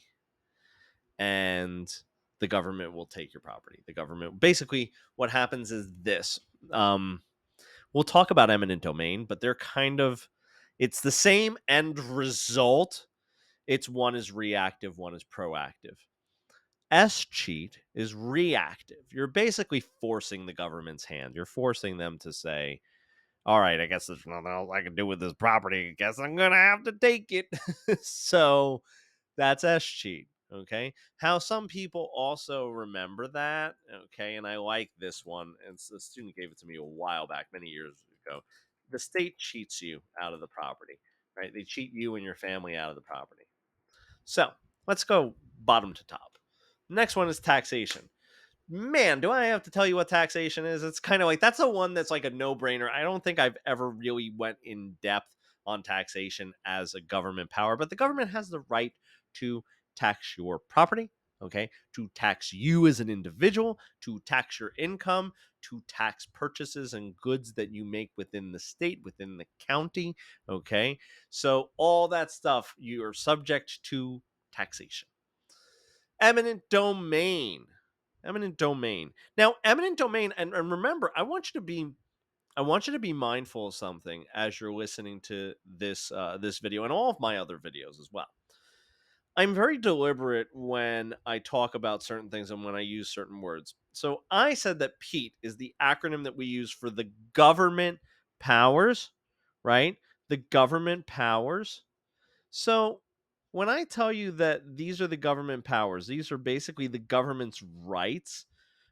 and the government will take your property. The government basically what happens is this. We'll talk about eminent domain, but they're kind of it's the same end result. It's one is reactive, one is proactive. S cheat is reactive. You're basically forcing the government's hand. You're forcing them to say, all right, I guess there's nothing else I can do with this property. I guess I'm going to have to take it. So that's S cheat. Okay. How some people also remember that. Okay. And I like this one. And the student gave it to me a while back, many years ago. The state cheats you out of the property, right? They cheat you and your family out of the property. So let's go bottom to top. Next one is taxation. Man, do I have to tell you what taxation is? It's kind of like that's the one that's like a no-brainer. I don't think I've ever really went in depth on taxation as a government power, but the government has the right to tax your property, okay? To tax you as an individual, to tax your income, to tax purchases and goods that you make within the state, within the county, okay? So all that stuff you are subject to taxation. Eminent domain. Eminent domain. Now, eminent domain, and remember, I want you to be mindful of something as you're listening to this video and all of my other videos as well. I'm very deliberate when I talk about certain things and when I use certain words. So I said that PEAT is the acronym that we use for the government powers, right? The government powers. So when I tell you that these are the government powers, these are basically the government's rights,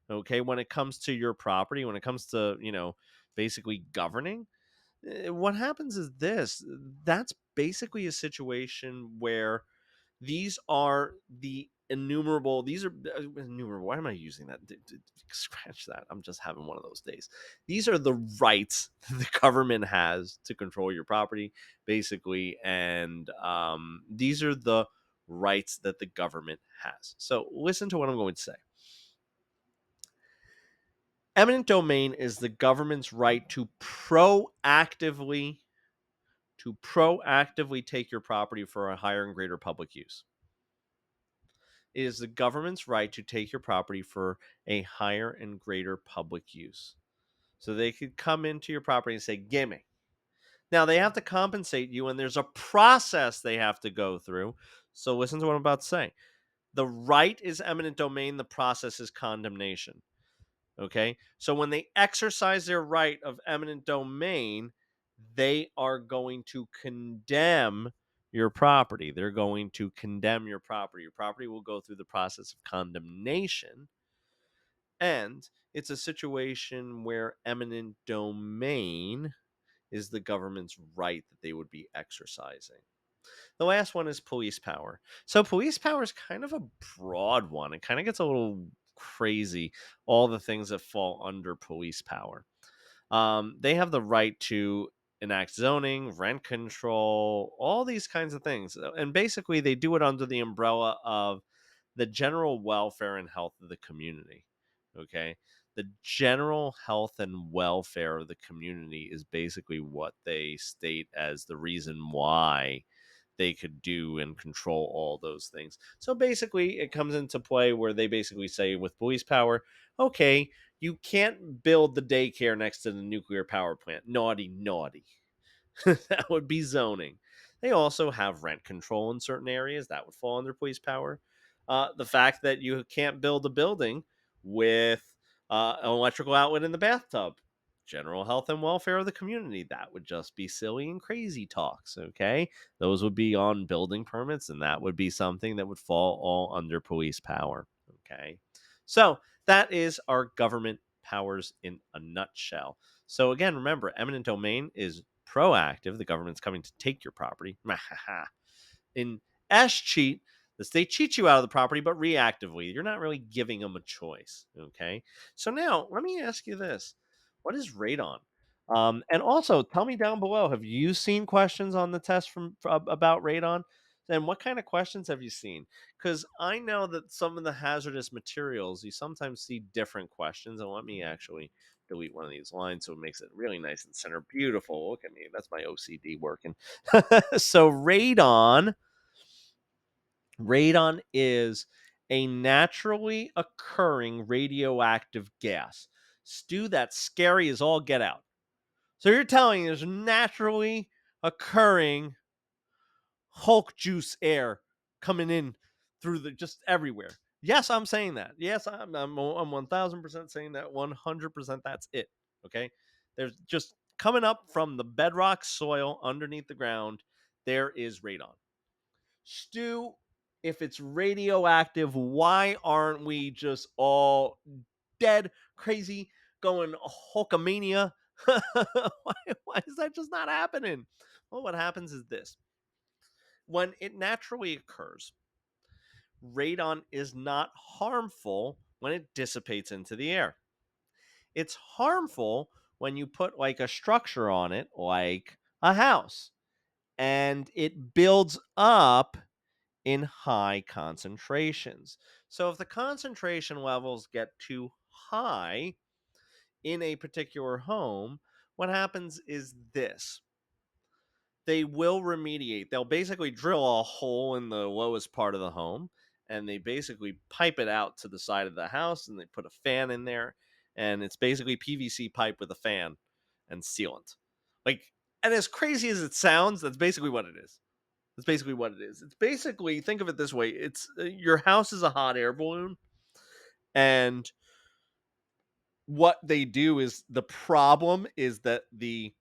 okay, when it comes to your property, when it comes to, basically governing, what happens is this that's basically a situation where these are the innumerable these are innumerable why am I using that scratch that I'm just having one of those days. These are the rights the government has to control your property basically, and these are the rights that the government has. So listen to what I'm going to say. Eminent domain is the government's right to proactively take your property for a higher and greater public use. It is the government's right to take your property for a higher and greater public use. So they could come into your property and say, gimme. Now they have to compensate you, and there's a process they have to go through. So listen to what I'm about to say. The right is eminent domain, the process is condemnation. Okay. So when they exercise their right of eminent domain, they are going to condemn your property. They're going to condemn your property. Your property will go through the process of condemnation. And it's a situation where eminent domain is the government's right that they would be exercising. The last one is police power. So police power is kind of a broad one. It kind of gets a little crazy, all the things that fall under police power. They have the right to enact zoning, rent control, all these kinds of things. And basically, they do it under the umbrella of the general welfare and health of the community. Okay. The general health and welfare of the community is basically what they state as the reason why they could do and control all those things. So basically, it comes into play where they basically say with police power, okay, you can't build the daycare next to the nuclear power plant. Naughty, naughty. That would be zoning. They also have rent control in certain areas that would fall under police power. The fact that you can't build a building with an electrical outlet in the bathtub, general health and welfare of the community, that would just be silly and crazy talks. Okay, those would be on building permits, and that would be something that would fall all under police power. Okay, so that is our government powers in a nutshell. So again, remember, eminent domain is proactive. The government's coming to take your property. In cheat, the state cheats you out of the property, but reactively. You're not really giving them a choice. Okay. So now let me ask you this. What is radon? And also tell me down below, have you seen questions on the test about radon? And what kind of questions have you seen? Because I know that some of the hazardous materials, you sometimes see different questions. And let me actually delete one of these lines so it makes it really nice and center beautiful. Look at me. That's my OCD working. So radon is a naturally occurring radioactive gas. Stu, that's scary as all get out. So you're telling me there's naturally occurring Hulk juice air coming in through the just everywhere. Yes, I'm saying that. Yes, I'm 1000% saying that. 100% that's it. Okay, there's just coming up from the bedrock soil underneath the ground. There is radon. Stu, if it's radioactive, why aren't we just all dead, crazy, going Hulkamania? why is that just not happening? Well, what happens is this: when it naturally occurs, radon is not harmful when it dissipates into the air. It's harmful when you put like a structure on it, like a house, and it builds up in high concentrations. So if the concentration levels get too high in a particular home, what happens is this: they will remediate. They'll basically drill a hole in the lowest part of the home, and they basically pipe it out to the side of the house, and they put a fan in there, and it's basically PVC pipe with a fan and sealant. Like, and as crazy as it sounds, that's basically what it is. That's basically what it is. It's basically, think of it this way: it's your house is a hot air balloon, and what they do is, the problem is that the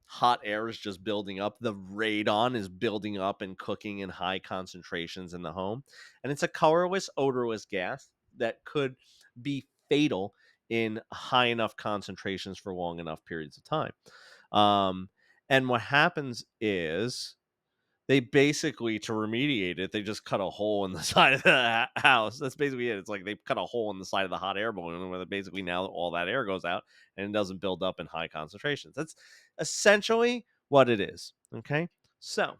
hot air is just building up. The radon is building up and cooking in high concentrations in the home. And it's a colorless, odorless gas that could be fatal in high enough concentrations for long enough periods of time. Um, and what happens is, they basically, to remediate it, they just cut a hole in the side of the house. That's basically it. It's like they cut a hole in the side of the hot air balloon, where basically now all that air goes out and it doesn't build up in high concentrations. That's essentially what it is. Okay, so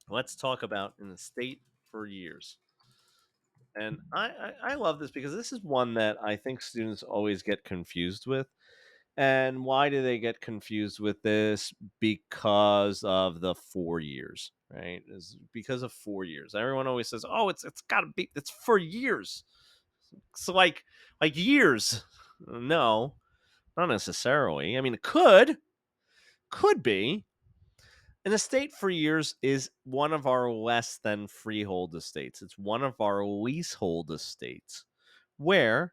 let's talk about in the state for years. And I love this because this is one that I think students always get confused with. And why do they get confused with this? Because of the 4 years, right? Is because of 4 years. Everyone always says, "Oh, it's got to be. It's for years." So like years. No, not necessarily. I mean, it could be. An estate for years is one of our less than freehold estates. It's one of our leasehold estates, where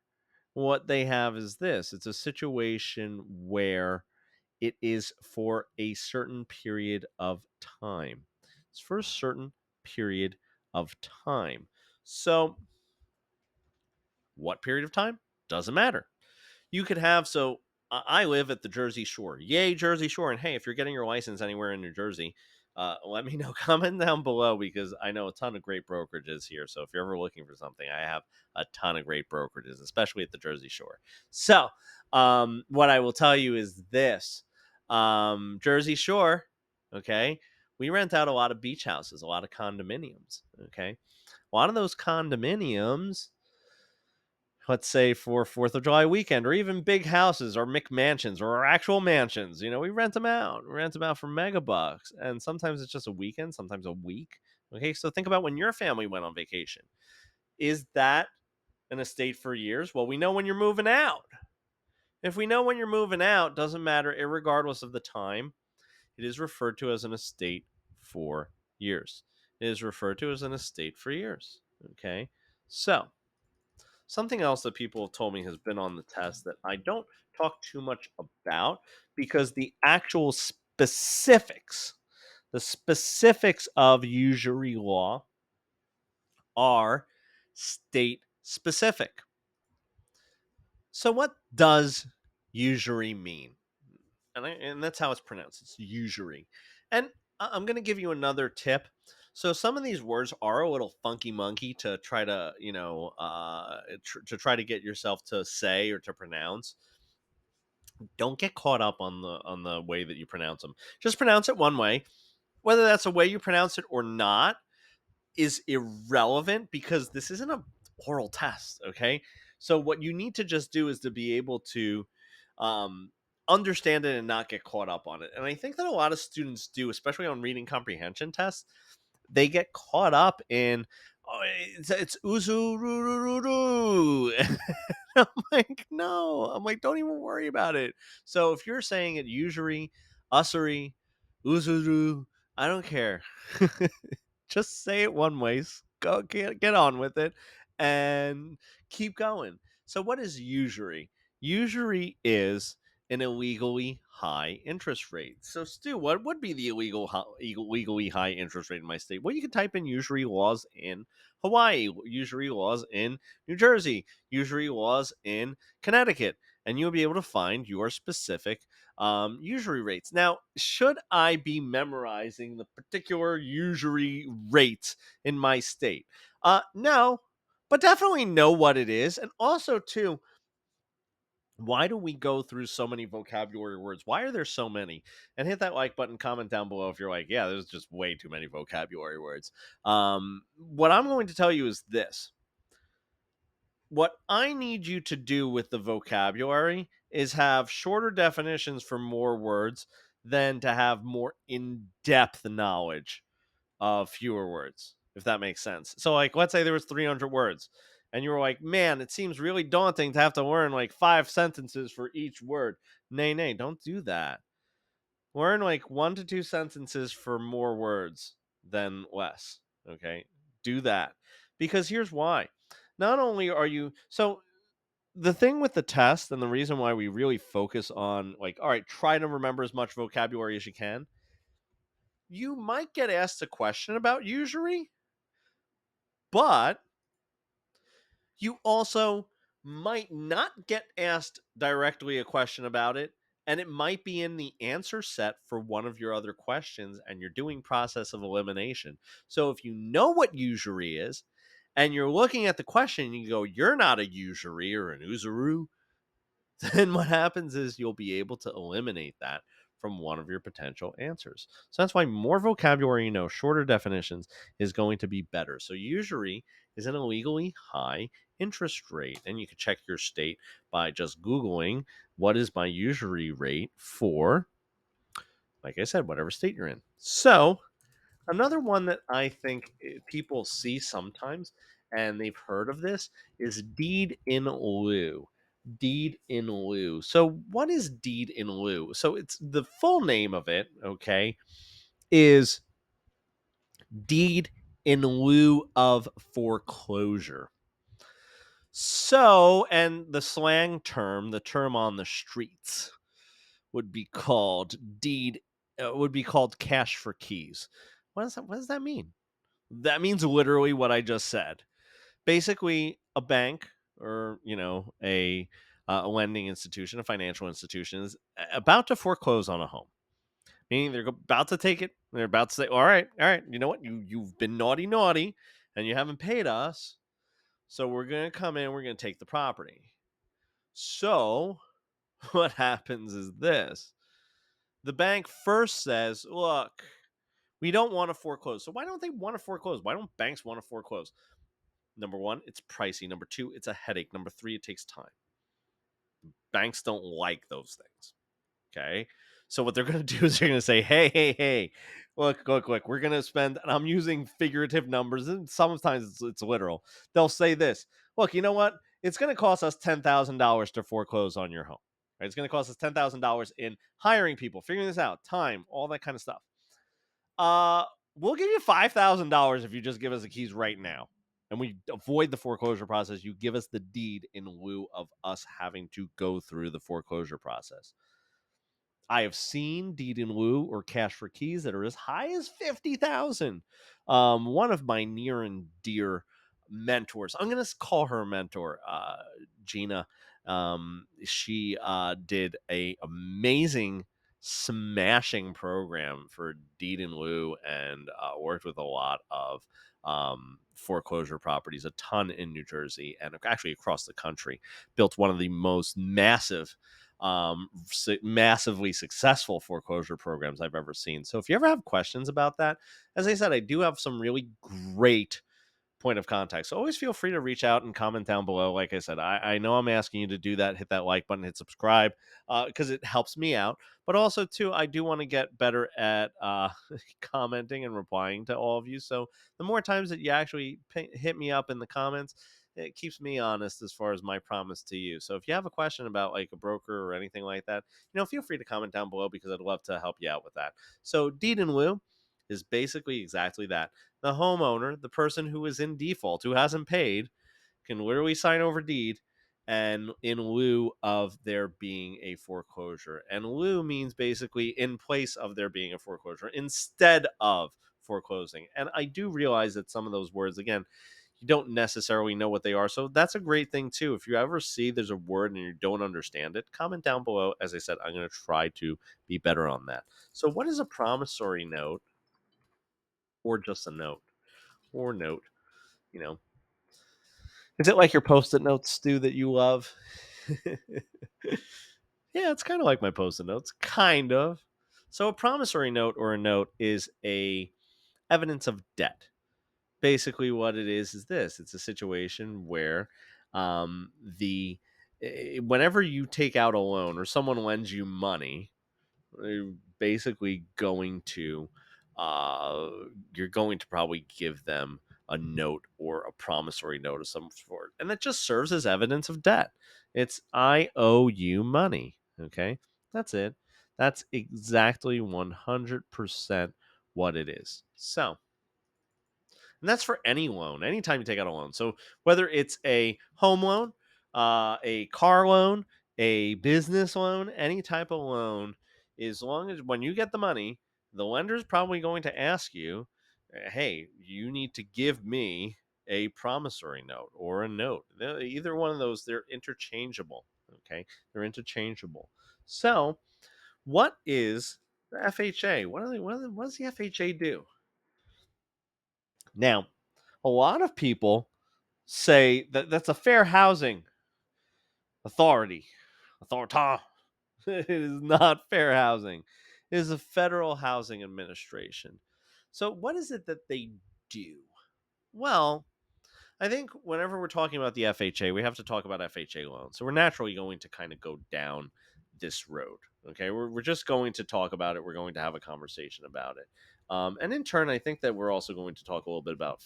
what they have is this: it's a situation where it is for a certain period of time. It's for a certain period of time. So, what period of time? Doesn't matter. You could have, so I live at the Jersey Shore. Yay, Jersey Shore. And hey, if you're getting your license anywhere in New Jersey, let me know. Comment down below, because I know a ton of great brokerages here. So if you're ever looking for something, I have a ton of great brokerages, especially at the Jersey Shore. So what I will tell you is this: Jersey Shore, okay, we rent out a lot of beach houses, a lot of condominiums, okay? A lot of those condominiums let's say for 4th of July weekend, or even big houses or McMansions or actual mansions. We rent them out. We rent them out for mega bucks. And sometimes it's just a weekend, sometimes a week. Okay. So think about when your family went on vacation. Is that an estate for years? Well, we know when you're moving out. If we know when you're moving out, doesn't matter, regardless of the time, it is referred to as an estate for years. It is referred to as an estate for years. Okay. So, something else that people have told me has been on the test that I don't talk too much about because the specifics of usury law are state specific. So, what does usury mean? And that's how it's pronounced. It's usury. And I'm going to give you another tip. So some of these words are a little funky monkey to try to, to try to get yourself to say or to pronounce. Don't get caught up on the way that you pronounce them. Just pronounce it one way. Whether that's the way you pronounce it or not is irrelevant because this isn't a oral test, okay? So what you need to just do is to be able to um, understand it and not get caught up on it. And I think that a lot of students do, especially on reading comprehension tests. They get caught up in, oh, it's uzurururu. I'm like, no. I'm like, don't even worry about it. So if you're saying it usury, usury, uzuru, I don't care. Just say it one way. Go get on with it and keep going. So what is usury? Usury is an illegally high interest rate. So Stu, what would be the illegally high interest rate in my state? Well, you can type in usury laws in Hawaii, usury laws in New Jersey, usury laws in Connecticut, and you'll be able to find your specific usury rates. Now, should I be memorizing the particular usury rates in my state? No, but definitely know what it is. And also, too, why do we go through so many vocabulary words? Why are there so many? And hit that like button, comment down below if you're like, yeah, there's just way too many vocabulary words. What I'm going to tell you is this. What I need you to do with the vocabulary is have shorter definitions for more words than to have more in-depth knowledge of fewer words, if that makes sense. So like let's say there was 300 words and you were like, "Man, it seems really daunting to have to learn like 5 sentences for each word." Nay, don't do that. Learn like 1 to 2 sentences for more words than less, okay? Do that. Because here's why. Not only are you so the thing with the test and the reason why we really focus on like, all right, try to remember as much vocabulary as you can. You might get asked a question about usury, but you also might not get asked directly a question about it, and it might be in the answer set for one of your other questions, and you're doing process of elimination. So if you know what usury is and you're looking at the question and you go, you're not a usury or an uzuru, then what happens is you'll be able to eliminate that from one of your potential answers. So that's why more vocabulary, shorter definitions is going to be better. So usury is an illegally high interest rate. And you can check your state by just Googling what is my usury rate for, like I said, whatever state you're in. So another one that I think people see sometimes, and they've heard of this, is deed in lieu. Deed in lieu. So, what is deed in lieu? So, it's the full name of it, okay, is deed in lieu of foreclosure. So, and the slang term, the term on the streets, would be called would be called cash for keys. What does that mean? That means literally what I just said. Basically, a bank or a lending institution, a financial institution, is about to foreclose on a home. Meaning they're about to take it. They're about to say, all right, you know what? You've been naughty, and you haven't paid us, so we're gonna come in. We're gonna take the property. So what happens is this: the bank first says, look, we don't want to foreclose. So why don't they want to foreclose? Why don't banks want to foreclose? Number one, it's pricey. Number two, it's a headache. Number three, it takes time. Banks don't like those things. Okay. So what they're going to do is they're going to say, hey, look, we're going to spend, and I'm using figurative numbers, and sometimes it's literal. They'll say this, look, you know what? It's going to cost us $10,000 to foreclose on your home. Right? It's going to cost us $10,000 in hiring people, figuring this out, time, all that kind of stuff. Uh, we'll give you $5,000 if you just give us the keys right now. And we avoid the foreclosure process. You give us the deed in lieu of us having to go through the foreclosure process. I have seen deed in lieu or cash for keys that are as high as 50,000. One of my near and dear mentors, I'm going to call her a mentor, Gina. She did a amazing smashing program for deed in lieu and worked with a lot of foreclosure properties, a ton in New Jersey and actually across the country. Built one of the most massively successful foreclosure programs I've ever seen. So if you ever have questions about that, as I said, I do have some really great point of contact. So always feel free to reach out and comment down below. Like I said, I know I'm asking you to do that. Hit that like button, hit subscribe, because it helps me out. But also, too, I do want to get better at commenting and replying to all of you. So the more times that you actually hit me up in the comments, it keeps me honest as far as my promise to you. So if you have a question about like a broker or anything like that, feel free to comment down below because I'd love to help you out with that. So deed in lieu is basically exactly that. The homeowner, the person who is in default, who hasn't paid, can literally sign over deed and in lieu of there being a foreclosure. And lieu means basically in place of there being a foreclosure, instead of foreclosing. And I do realize that some of those words, again, you don't necessarily know what they are. So that's a great thing too. If you ever see there's a word and you don't understand it, comment down below. As I said, I'm going to try to be better on that. So what is a promissory note or just a note? Or note, you know. Is it like your post-it notes, Stu, that you love? Yeah, it's kind of like my post-it notes, kind of. So a promissory note or a note is a evidence of debt. Basically, what it is this: it's a situation where the whenever you take out a loan or someone lends you money, they're basically going to uh you're going to probably give them a note or a promissory note of some sort, and that just serves as evidence of debt. It's I owe you money. Okay, that's it. That's exactly 100% what it is. So, and that's for any loan, anytime you take out a loan. So whether it's a home loan, a car loan, a business loan, any type of loan, as long as when you get the money, the lender's probably going to ask you, hey, you need to give me a promissory note or a note. Either one of those, they're interchangeable. Okay, they're interchangeable. So, what is the FHA? What does the FHA do? Now, a lot of people say that that's a fair housing authority. Authorita. It is not fair housing. It is a federal housing administration. So, what is it that they do? Well, I think whenever we're talking about the FHA, we have to talk about FHA loans. So we're naturally going to kind of go down this road. Okay, we're just going to talk about it. We're going to have a conversation about it. And in turn, I think that we're also going to talk a little bit about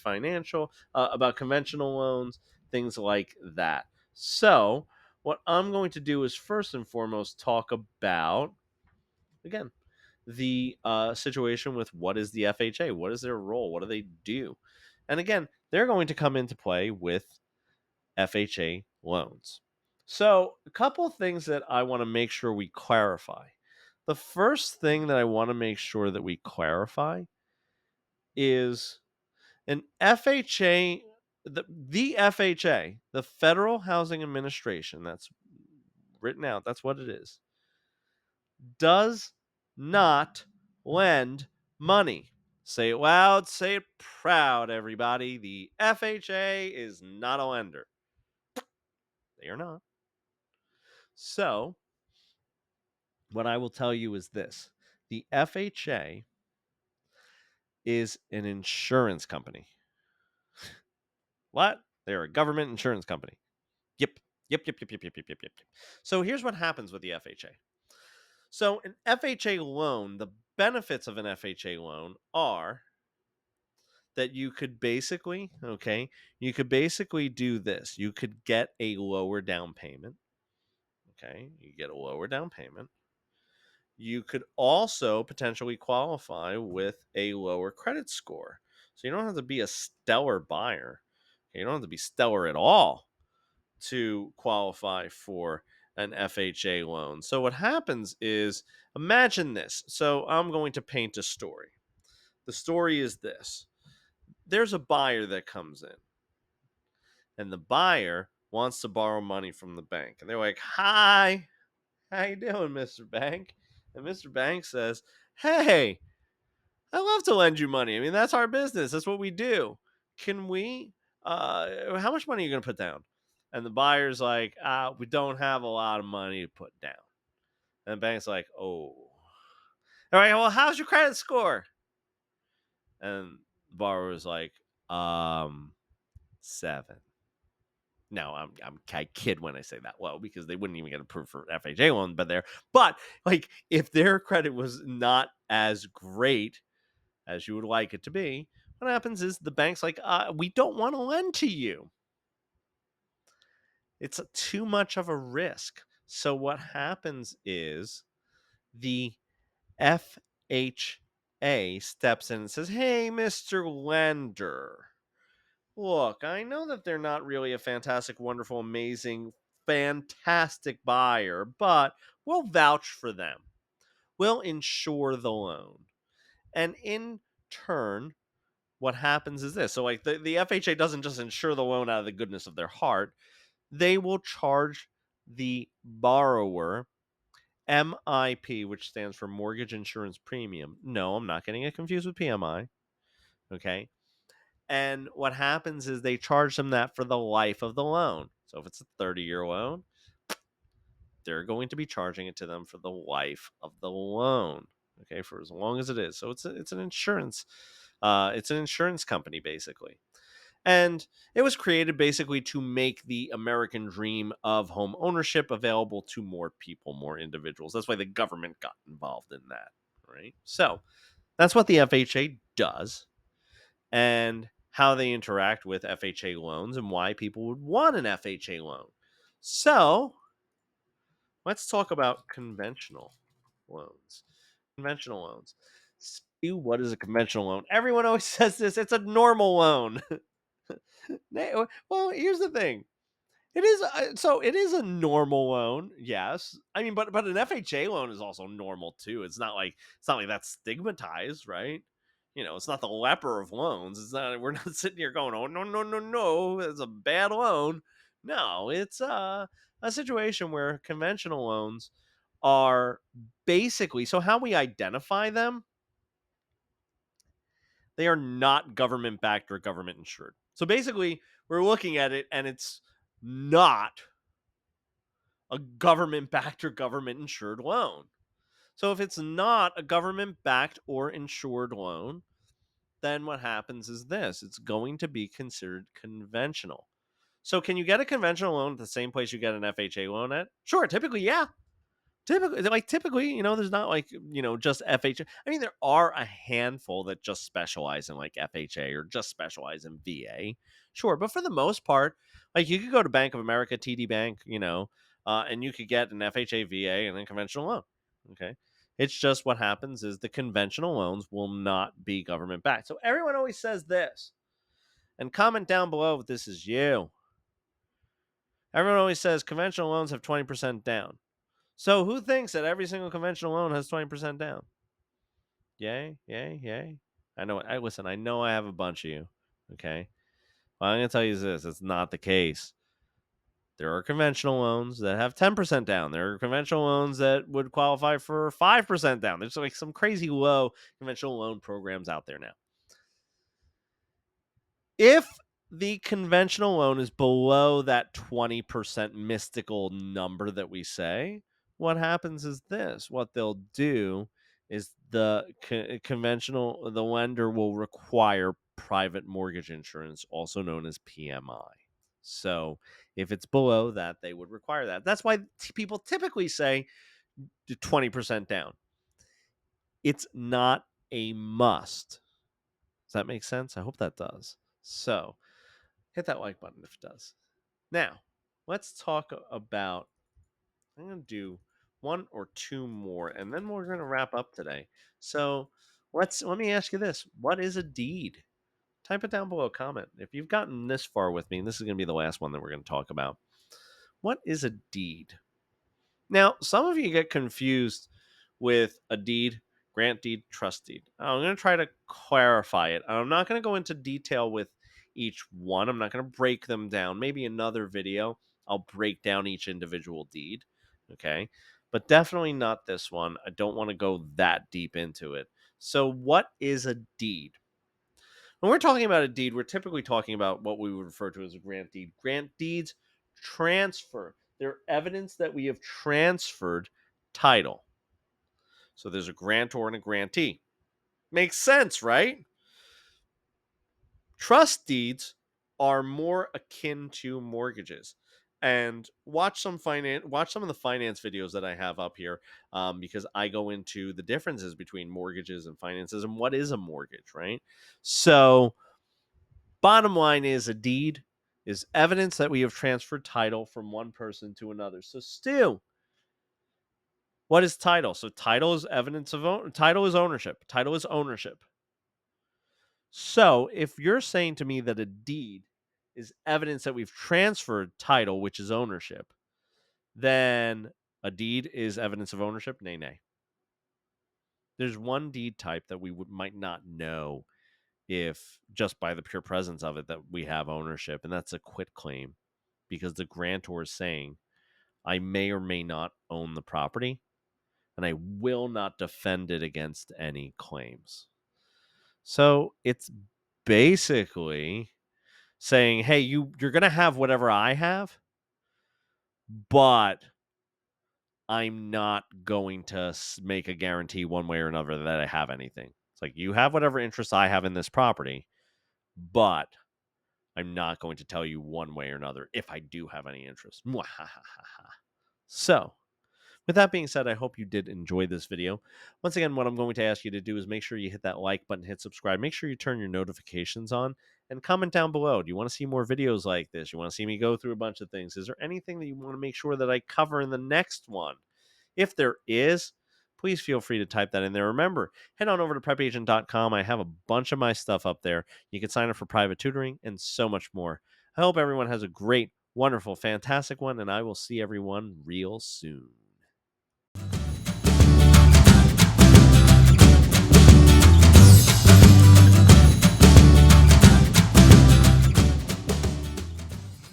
conventional loans, things like that. So, what I'm going to do is first and foremost talk about, again, the situation with what is the FHA? What is their role? What do they do? And again, they're going to come into play with FHA loans. So, a couple of things that I want to make sure we clarify. The first thing that I want to make sure that we clarify is an FHA, the FHA, the Federal Housing Administration, that's written out, that's what it is, does not lend money. Say it loud, say it proud, everybody. The FHA is not a lender. They are not. So, what I will tell you is this: the FHA is an insurance company. What? They're a government insurance company. Yep. Yep, yep, yep, yep, yep, yep, yep, yep. So here's what happens with the FHA. So an FHA loan, the benefits of an FHA loan are that you could basically, okay, you could basically do this. You could get a lower down payment. Okay, you get a lower down payment. You could also potentially qualify with a lower credit score. So you don't have to be a stellar buyer. You don't have to be stellar at all to qualify for an FHA loan. So what happens is, imagine this. So I'm going to paint a story. The story is this. There's a buyer that comes in, and the buyer wants to borrow money from the bank. And they're like, "Hi, how you doing, Mr. Bank?" And Mr. Bank says, "Hey, I love to lend you money. I mean, that's our business. That's what we do. Can we? How much money are you going to put down?" And the buyer's like, "We don't have a lot of money to put down." And the bank's like, "Oh, all right. Well, how's your credit score?" And the borrower's like, 7. No, I kid when I say that. Well, because they wouldn't even get approved for FHA loan, but like if their credit was not as great as you would like it to be, what happens is the bank's like, we don't want to lend to you. It's too much of a risk. So what happens is the FHA steps in and says, "Hey, Mr. Lender, look, I know that they're not really a fantastic, wonderful, amazing, fantastic buyer, but we'll vouch for them. We'll insure the loan. And in turn, what happens is this." So, like, the FHA doesn't just insure the loan out of the goodness of their heart, they will charge the borrower MIP, which stands for mortgage insurance premium. No, I'm not getting it confused with PMI. Okay. And what happens is they charge them that for the life of the loan. So if it's a 30-year loan, they're going to be charging it to them for the life of the loan. Okay, for as long as it is. So it's an insurance, it's an insurance company basically. And it was created basically to make the American dream of home ownership available to more people, more individuals. That's why the government got involved in that, right? So that's what the FHA does, and how they interact with FHA loans and why people would want an FHA loan. So let's talk about conventional loans. Conventional loans. See, what is a conventional loan? Everyone always says this. It's a normal loan. Well, here's the thing. It is so it is a normal loan, yes. I mean, but an FHA loan is also normal too. It's not like that's stigmatized, right? It's not the leper of loans. It's not. We're not sitting here going, "Oh no, no, no, no, it's a bad loan." No, it's a situation where conventional loans are basically, so how we identify them, they are not government backed or government insured. So basically, we're looking at it and it's not a government backed or government insured loan. So if it's not a government backed or insured loan, then what happens is this: it's going to be considered conventional. So can you get a conventional loan at the same place you get an FHA loan at? Sure, typically, yeah. Typically, there's not like, just FHA. I mean, there are a handful that just specialize in like FHA or just specialize in VA. Sure. But for the most part, like you could go to Bank of America, TD Bank, and you could get an FHA, VA, and then conventional loan. Okay. It's just what happens is the conventional loans will not be government backed. So everyone always says this, and comment down below if this is you. Everyone always says conventional loans have 20% down. So who thinks that every single conventional loan has 20% down? Yay, yay, yay. I know. Listen, I know I have a bunch of you. Okay. Well, I'm going to tell you this. It's not the case. There are conventional loans that have 10% down. There are conventional loans that would qualify for 5% down. There's like some crazy low conventional loan programs out there now. If the conventional loan is below that 20% mystical number that we say, what happens is this: what they'll do is the lender will require private mortgage insurance, also known as PMI. So if it's below that, they would require that. That's why people typically say 20% down. It's not a must. Does that make sense? I hope that does. So hit that like button if it does. Now, let's talk about, I'm going to do one or two more, and then we're going to wrap up today. So let me ask you this. What is a deed? Type it down below, comment. If you've gotten this far with me, and this is going to be the last one that we're going to talk about. What is a deed? Now, some of you get confused with a deed, grant deed, trust deed. I'm going to try to clarify it. I'm not going to go into detail with each one. I'm not going to break them down. Maybe another video, I'll break down each individual deed. Okay. But definitely not this one. I don't want to go that deep into it. So, what is a deed? When we're talking about a deed, we're typically talking about what we would refer to as a grant deed. Grant deeds transfer. They're evidence that we have transferred title. So there's a grantor and a grantee. Makes sense, right? Trust deeds are more akin to mortgages. And watch some of the finance videos that I have up here, because I go into the differences between mortgages and finances and what is a mortgage, right? So bottom line is, a deed is evidence that we have transferred title from one person to another. So Stu, what is title? So title is evidence of title is ownership. Title is ownership. So if you're saying to me that a deed is evidence that we've transferred title, which is ownership, then a deed is evidence of ownership? Nay, nay. There's one deed type that we might not know if just by the pure presence of it that we have ownership, and that's a quit claim, because the grantor is saying, I may or may not own the property, and I will not defend it against any claims. So it's basically saying, hey, you're going to have whatever I have, but I'm not going to make a guarantee one way or another that I have anything. It's like, you have whatever interest I have in this property, but I'm not going to tell you one way or another if I do have any interest. So, with that being said, I hope you did enjoy this video. Once again, what I'm going to ask you to do is make sure you hit that like button, hit subscribe, make sure you turn your notifications on, and comment down below. Do you want to see more videos like this? You want to see me go through a bunch of things? Is there anything that you want to make sure that I cover in the next one? If there is, please feel free to type that in there. Remember, head on over to prepagent.com. I have a bunch of my stuff up there. You can sign up for private tutoring and so much more. I hope everyone has a great, wonderful, fantastic one, and I will see everyone real soon.